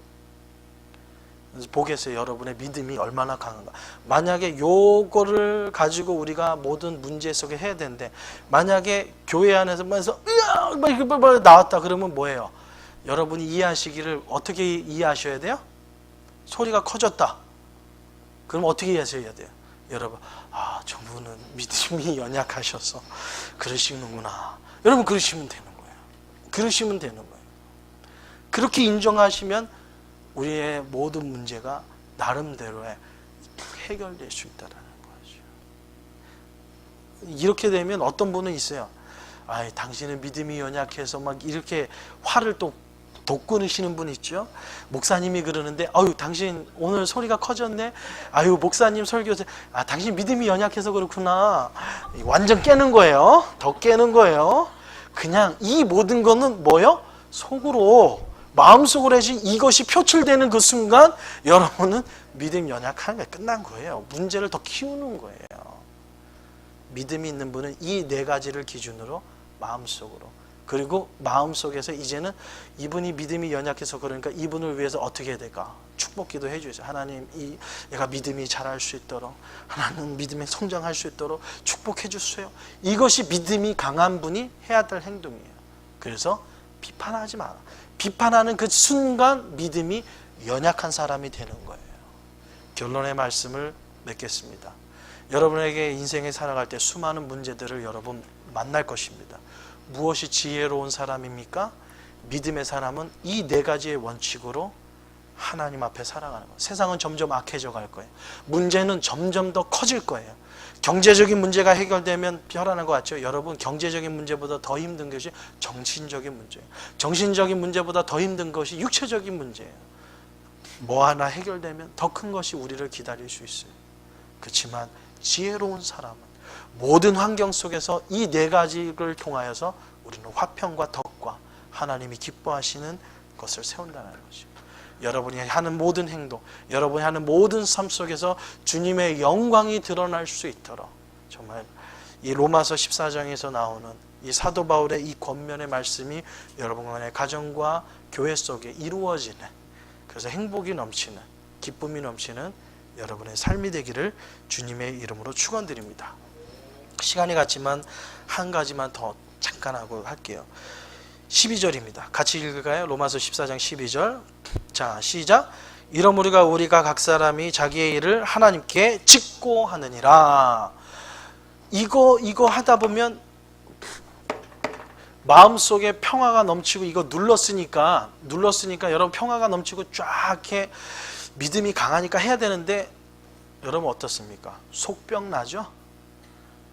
그래서 보겠어요. 여러분의 믿음이 얼마나 강한가. 만약에 요거를 가지고 우리가 모든 문제 속에 해야 되는데, 만약에 교회 안에서 나왔다 그러면 뭐예요? 여러분이 이해하시기를 어떻게 이해하셔야 돼요? 소리가 커졌다. 그럼 어떻게 이해하셔야 돼요? 여러분, 저분은 믿음이 연약하셔서 그러시는구나. 여러분, 그러시면 되는 거예요. 그러시면 되는 거예요. 그렇게 인정하시면 우리의 모든 문제가 나름대로의 해결될 수 있다는 거죠. 이렇게 되면 어떤 분은 있어요. 당신은 믿음이 연약해서 막 이렇게 화를 또 돋구시는 분 있죠. 목사님이 그러는데 당신 오늘 소리가 커졌네. 목사님 설교세. 당신 믿음이 연약해서 그렇구나. 완전 깨는 거예요. 더 깨는 거예요. 그냥 이 모든 거는 뭐요? 속으로, 마음속으로 해서 이것이 표출되는 그 순간 여러분은 믿음이 연약한 게 끝난 거예요. 문제를 더 키우는 거예요. 믿음이 있는 분은 이 네 가지를 기준으로 마음속으로, 그리고 마음속에서 이제는 이분이 믿음이 연약해서 그러니까 이분을 위해서 어떻게 해야 될까? 축복기도 해주세요. 하나님, 얘가 믿음이 자랄 수 있도록, 하나님 믿음에 성장할 수 있도록 축복해 주세요. 이것이 믿음이 강한 분이 해야 될 행동이에요. 그래서 비판하지 마라. 비판하는 그 순간 믿음이 연약한 사람이 되는 거예요. 결론의 말씀을 맺겠습니다. 여러분에게 인생에 살아갈 때 수많은 문제들을 여러분 만날 것입니다. 무엇이 지혜로운 사람입니까? 믿음의 사람은 이 네 가지의 원칙으로 하나님 앞에 살아가는 거예요. 세상은 점점 악해져 갈 거예요. 문제는 점점 더 커질 거예요. 경제적인 문제가 해결되면 편안한 것 같죠? 여러분, 경제적인 문제보다 더 힘든 것이 정신적인 문제예요. 정신적인 문제보다 더 힘든 것이 육체적인 문제예요. 뭐 하나 해결되면 더 큰 것이 우리를 기다릴 수 있어요. 그렇지만 지혜로운 사람은 모든 환경 속에서 이 네 가지를 통하여서 우리는 화평과 덕과 하나님이 기뻐하시는 것을 세운다는 것이죠. 여러분이 하는 모든 행동, 여러분이 하는 모든 삶 속에서 주님의 영광이 드러날 수 있도록, 정말 이 로마서 14장에서 나오는 이 사도 바울의 이 권면의 말씀이 여러분의 가정과 교회 속에 이루어지는, 그래서 행복이 넘치는, 기쁨이 넘치는 여러분의 삶이 되기를 주님의 이름으로 축원드립니다. 시간이 갔지만 한 가지만 더 잠깐 하고 할게요. 12절입니다. 같이 읽을까요? 로마서 14장 12절. 자, 시작. 이러므로 우리가 각 사람이 자기의 일을 하나님께 짓고 하느니라. 이거 하다 보면 마음속에 평화가 넘치고, 이거 눌렀으니까 여러분 평화가 넘치고 쫙 이렇게 믿음이 강하니까 해야 되는데, 여러분 어떻습니까? 속병 나죠?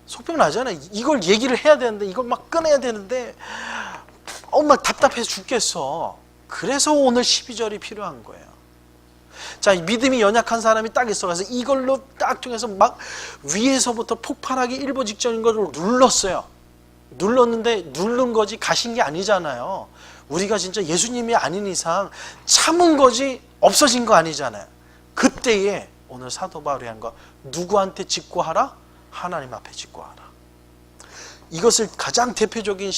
속병 나잖아요. 이걸 얘기를 해야 되는데, 이걸 막 꺼내야 되는데 막 답답해서 죽겠어. 그래서 오늘 12절이 필요한 거예요. 자, 믿음이 연약한 사람이 딱 있어가서 이걸로 딱 통해서 막 위에서부터 폭발하기 일보 직전인 걸 눌렀어요. 눌렀는데 누른 거지 가신 게 아니잖아요. 우리가 진짜 예수님이 아닌 이상 참은 거지 없어진 거 아니잖아요. 그때에 오늘 사도 바울이 한 거, 누구한테 직고하라? 하나님 앞에 직고하라. 이것을 가장 대표적인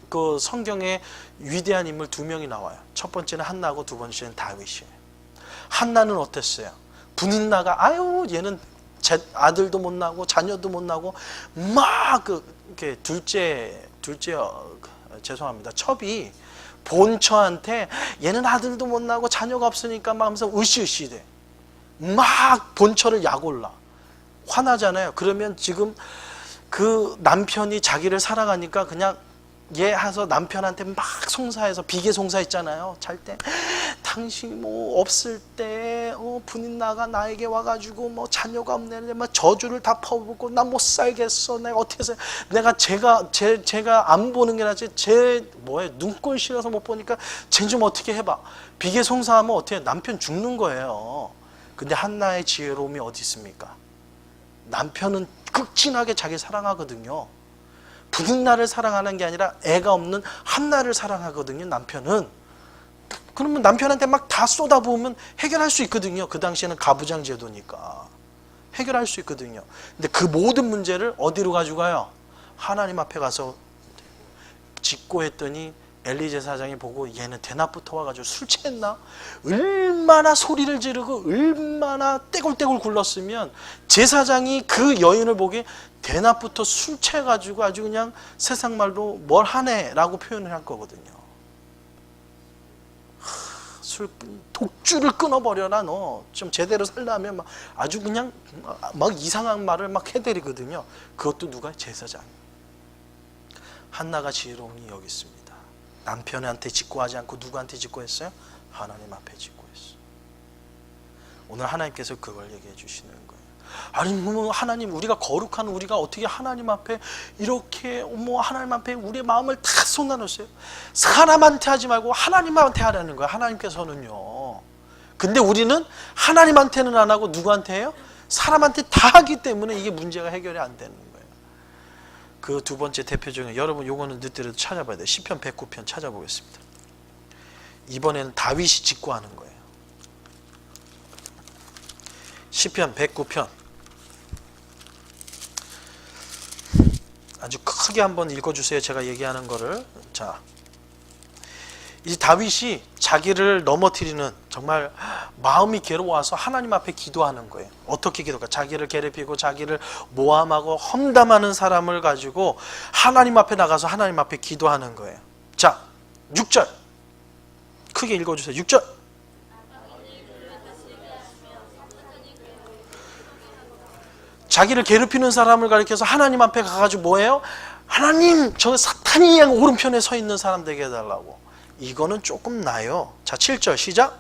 그 성경의 위대한 인물 두 명이 나와요. 첫 번째는 한나고 두 번째는 다윗이에요. 한나는 어땠어요? 분인나가 얘는 아들도 못 낳고 자녀도 못 낳고 막 이렇게 죄송합니다. 첩이 본처한테 얘는 아들도 못 낳고 자녀가 없으니까 막 하면서 으쌰으쌰 돼. 막 본처를 약올라. 화나잖아요. 그러면 지금 그 남편이 자기를 사랑하니까 그냥 얘 해서 남편한테 막 송사해서 비계 송사했잖아요. 잘 때 당신이 뭐 없을 때 분인 나가 나에게 와가지고 뭐 자녀가 없네 막 저주를 다 퍼붓고 나 못 살겠어. 내가 어떻게 해서 내가 제가 안 보는 게 낫지 눈꼴 싫어서 못 보니까 쟤 좀 어떻게 해봐. 비계 송사하면 어떻게 남편 죽는 거예요. 근데 한나의 지혜로움이 어디 있습니까? 남편은 극진하게 자기 사랑하거든요. 분인나를 사랑하는 게 아니라 애가 없는 한나를 사랑하거든요. 남편은. 그러면 남편한테 막 다 쏟아부으면 해결할 수 있거든요. 그 당시에는 가부장 제도니까 해결할 수 있거든요. 근데 그 모든 문제를 어디로 가지고 가요? 하나님 앞에 가서 짓고 했더니 엘리 제사장이 보고 얘는 대낮부터 와가지고 술 취했나? 얼마나 소리를 지르고 얼마나 떼굴떼굴 굴렀으면 제사장이 그 여인을 보기에 대낮부터 술 취해가지고 아주 그냥 세상 말로 뭘 하네 라고 표현을 할 거거든요. 독주를 끊어버려라. 너 좀 제대로 살려면 아주 그냥 막 이상한 말을 막 해대리거든요. 그것도 누가? 제사장. 한나가 지혜로움이 여기 있습니다. 남편한테 직고하지 않고 누구한테 직고했어요? 하나님 앞에 직고했어요. 오늘 하나님께서 그걸 얘기해 주시는 거예요. 아니 뭐 하나님 우리가 거룩한 우리가 어떻게 하나님 앞에 이렇게 하나님 앞에 우리의 마음을 다 쏟아놓았어요. 사람한테 하지 말고 하나님한테 하라는 거예요. 하나님께서는요. 근데 우리는 하나님한테는 안 하고 누구한테 해요? 사람한테 다 하기 때문에 이게 문제가 해결이 안 되는 거예요. 그 두 번째 대표적인 여러분 요거는 늦더라도 찾아봐야 돼요. 시편 109편 찾아보겠습니다. 이번에는 다윗이 직고하는 거예요. 시편 109편 아주 크게 한번 읽어주세요. 제가 얘기하는 거를. 자, 이 다윗이 자기를 넘어뜨리는 정말 마음이 괴로워서 하나님 앞에 기도하는 거예요. 어떻게 기도할까? 자기를 괴롭히고 자기를 모함하고 험담하는 사람을 가지고 하나님 앞에 나가서 하나님 앞에 기도하는 거예요. 자, 6절 크게 읽어주세요. 6절 자기를 괴롭히는 사람을 가리켜서 하나님 앞에 가가지고 뭐예요? 하나님 저 사탄이 양 오른편에 서 있는 사람 되게 해달라고. 이거는 조금 나요. 자 7절 시작.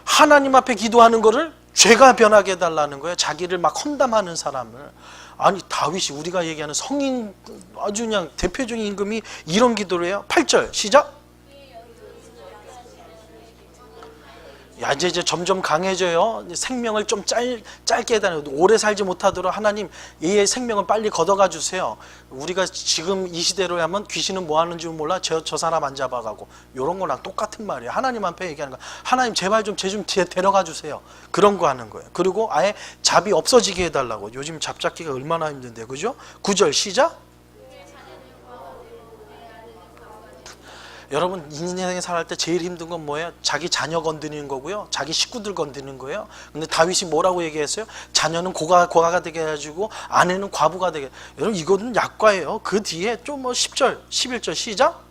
하나님 앞에 기도하는 거를 죄가 변하게 해달라는 거예요. 자기를 막 험담하는 사람을. 아니 다윗이 우리가 얘기하는 성인 아주 그냥 대표적인 임금이 이런 기도를 해요. 8절 시작. 야 이제 점점 강해져요. 생명을 좀 짧게 해달라고. 오래 살지 못하도록 하나님 얘의 생명을 빨리 걷어가 주세요. 우리가 지금 이 시대로 하면 귀신은 뭐 하는 줄 몰라. 저 사람 안 잡아가고. 이런 거랑 똑같은 말이에요. 하나님 앞에 얘기하는 거. 하나님 제발 좀 쟤 좀 데려가 주세요. 그런 거 하는 거예요. 그리고 아예 잡이 없어지게 해달라고. 요즘 잡 잡기가 얼마나 힘든데 그죠? 9절 시작. 여러분 인생에 살할 때 제일 힘든 건 뭐예요? 자기 자녀 건드리는 거고요. 자기 식구들 건드리는 거예요. 근데 다윗이 뭐라고 얘기했어요? 자녀는 고아가 되게 해가지고 아내는 과부가 되게. 여러분 이거는 약과예요. 그 뒤에 좀 10절 11절 시작.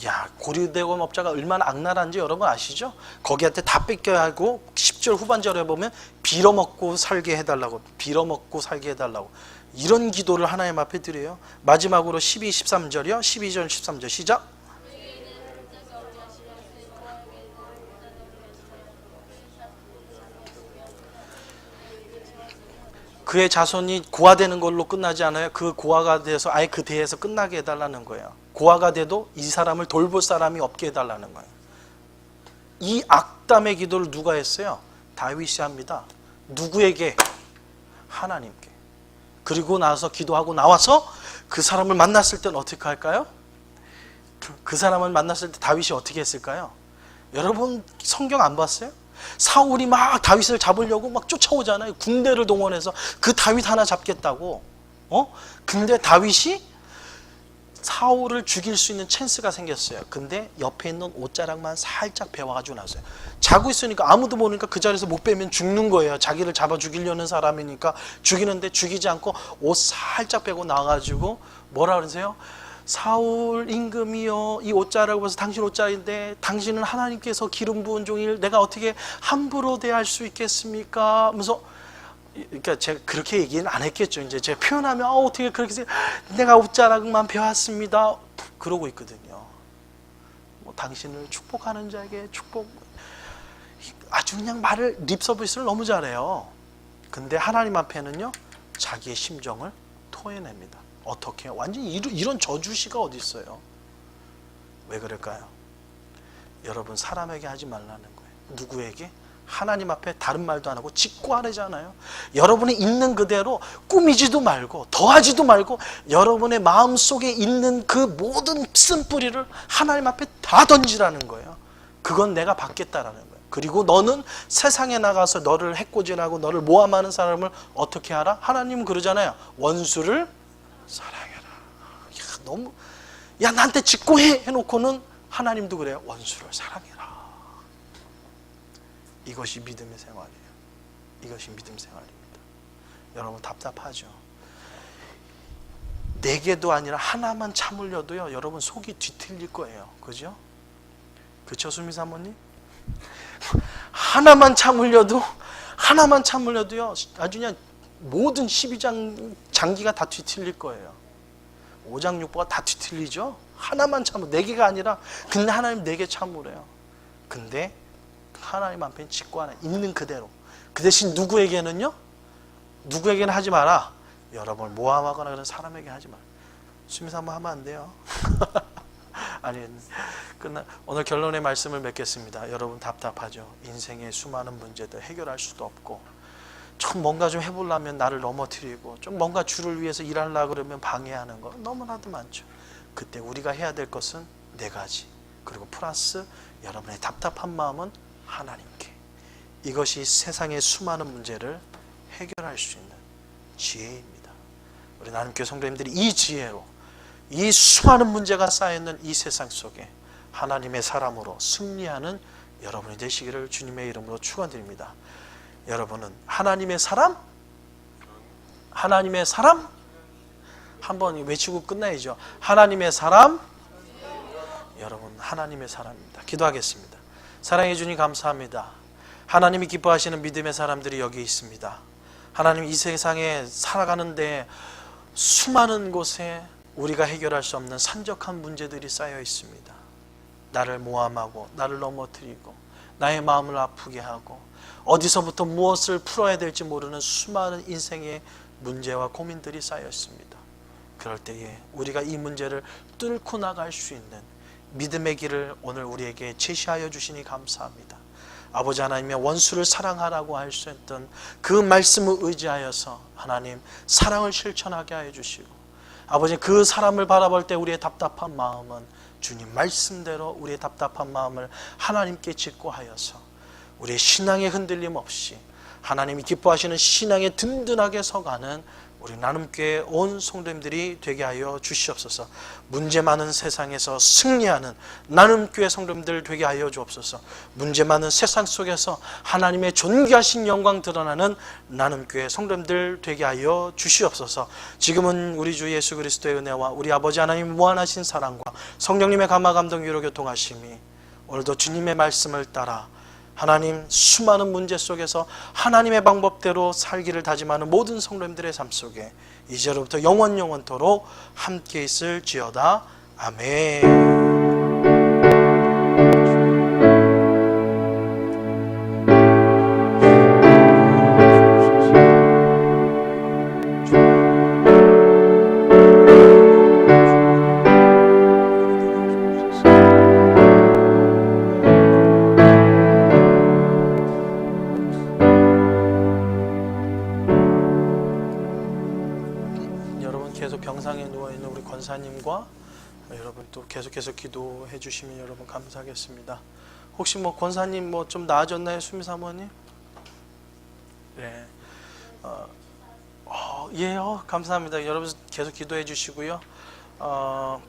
야 고리대금 업자가 얼마나 악랄한지 여러분 아시죠? 거기한테 다 뺏겨야 하고 10절 후반절에 보면 빌어먹고 살게 해달라고. 빌어먹고 살게 해달라고. 이런 기도를 하나님 앞에 드려요. 마지막으로 12, 13절이요. 12절 13절 시작. 그의 자손이 고아되는 걸로 끝나지 않아요. 그 고아가 돼서 아예 그 대에서 끝나게 해달라는 거예요. 고아가 돼도 이 사람을 돌볼 사람이 없게 해달라는 거예요. 이 악담의 기도를 누가 했어요? 다윗이 합니다. 누구에게? 하나님께. 그리고 나서 기도하고 나와서 그 사람을 만났을 때는 어떻게 할까요? 그 사람을 만났을 때 다윗이 어떻게 했을까요? 여러분 성경 안 봤어요? 사울이 막 다윗을 잡으려고 막 쫓아오잖아요. 군대를 동원해서 그 다윗 하나 잡겠다고. 근데 다윗이 사울을 죽일 수 있는 찬스가 생겼어요. 근데 옆에 있는 옷자락만 살짝 베어가지고 나왔어요. 자고 있으니까 아무도 모르니까 그 자리에서 못 빼면 죽는 거예요. 자기를 잡아 죽이려는 사람이니까 죽이는데 죽이지 않고 옷 살짝 빼고 나와가지고 뭐라 그러세요? 사울 임금이여, 이 옷자락을 봐서 당신 옷자락인데 당신은 하나님께서 기름 부은 종일 내가 어떻게 함부로 대할 수 있겠습니까? 하면서, 그러니까 제가 그렇게 얘기는 안 했겠죠. 이제 제가 표현하면 어떻게 그렇게 내가 옷자락만 베었습니다 그러고 있거든요. 뭐 당신을 축복하는 자에게 축복, 아주 그냥 말을 립 서비스를 너무 잘해요. 근데 하나님 앞에는요 자기의 심정을 토해냅니다. 어떻게? 완전히 이런 저주시가 어디 있어요? 왜 그럴까요? 여러분, 사람에게 하지 말라는 거예요. 누구에게? 하나님 앞에 다른 말도 안 하고 직구하래잖아요. 여러분이 있는 그대로 꾸미지도 말고 더하지도 말고 여러분의 마음속에 있는 그 모든 쓴뿌리를 하나님 앞에 다 던지라는 거예요. 그건 내가 받겠다라는 거예요. 그리고 너는 세상에 나가서 너를 해코지하고 너를 모함하는 사람을 어떻게 하라? 하나님은 그러잖아요. 원수를 사랑해라. 나한테 직구해 해놓고는 하나님도 그래요. 원수를 사랑해라. 이것이 믿음의 생활이에요. 이것이 믿음 생활입니다. 여러분, 답답하죠? 4개도 아니라 하나만 참으려도요 여러분 속이 뒤틀릴 거예요. 그죠? 그쵸, 수미 사모님? 하나만 참으려도요 아주 그냥 모든 12장 장기가 다 뒤틀릴 거예요. 5장 6부가 다 뒤틀리죠. 하나만 참으, 4개가 아니라. 근데 하나님 4개 참으래요. 근데 하나님 앞에 직구 하나 있는 그대로. 그 대신 누구에게는 하지 마라. 여러분을 모함하거나 그런 사람에게 하지 마라. 수미사 한번 하면 안 돼요. 아니, 오늘 결론의 말씀을 맺겠습니다. 여러분, 답답하죠? 인생의 수많은 문제들 해결할 수도 없고, 좀 뭔가 좀 해보려면 나를 넘어뜨리고, 좀 뭔가 주를 위해서 일하려고 그러면 방해하는 거 너무나도 많죠. 그때 우리가 해야 될 것은 4가지. 그리고 플러스 여러분의 답답한 마음은 하나님께. 이것이 세상의 수많은 문제를 해결할 수 있는 지혜입니다. 우리 나눔교회 성도님들이 이 지혜로 이 수많은 문제가 쌓여있는 이 세상 속에 하나님의 사람으로 승리하는 여러분이 되시기를 주님의 이름으로 축원드립니다. 여러분은 하나님의 사람? 하나님의 사람? 한번 외치고 끝나야죠. 하나님의 사람? 여러분, 하나님의 사람입니다. 기도하겠습니다. 사랑해 주님 감사합니다. 하나님이 기뻐하시는 믿음의 사람들이 여기 있습니다. 하나님, 이 세상에 살아가는데 수많은 곳에 우리가 해결할 수 없는 산적한 문제들이 쌓여 있습니다. 나를 모함하고 나를 넘어뜨리고 나의 마음을 아프게 하고 어디서부터 무엇을 풀어야 될지 모르는 수많은 인생의 문제와 고민들이 쌓여 있습니다. 그럴 때에 우리가 이 문제를 뚫고 나갈 수 있는 믿음의 길을 오늘 우리에게 제시하여 주시니 감사합니다. 아버지 하나님의 원수를 사랑하라고 할 수 있던 그 말씀을 의지하여서 하나님 사랑을 실천하게 하여 주시고, 아버지 그 사람을 바라볼 때 우리의 답답한 마음은 주님 말씀대로 우리의 답답한 마음을 하나님께 직구하여서 우리의 신앙의 흔들림 없이 하나님이 기뻐하시는 신앙에 든든하게 서가는 우리 나눔교회 온 성도님들이 되게 하여 주시옵소서. 문제 많은 세상에서 승리하는 나눔교회 성도님들 되게 하여 주옵소서. 문제 많은 세상 속에서 하나님의 존귀하신 영광 드러나는 나눔교회 성도님들 되게 하여 주시옵소서. 지금은 우리 주 예수 그리스도의 은혜와 우리 아버지 하나님 무한하신 사랑과 성령님의 감화 감동 위로 교통하심이 오늘도 주님의 말씀을 따라 하나님 수많은 문제 속에서 하나님의 방법대로 살기를 다짐하는 모든 성도님들의 삶 속에 이제로부터 영원토록 함께 있을지어다. 아멘. 병상에 누워있는 우리 권사님과 여러분 또 계속해서 기도해 주시면 여러분 감사하겠습니다. 혹시 뭐 권사님 뭐 좀 나아졌나요, 수미 사모님? 네. 감사합니다. 여러분 계속 기도해 주시고요. 어,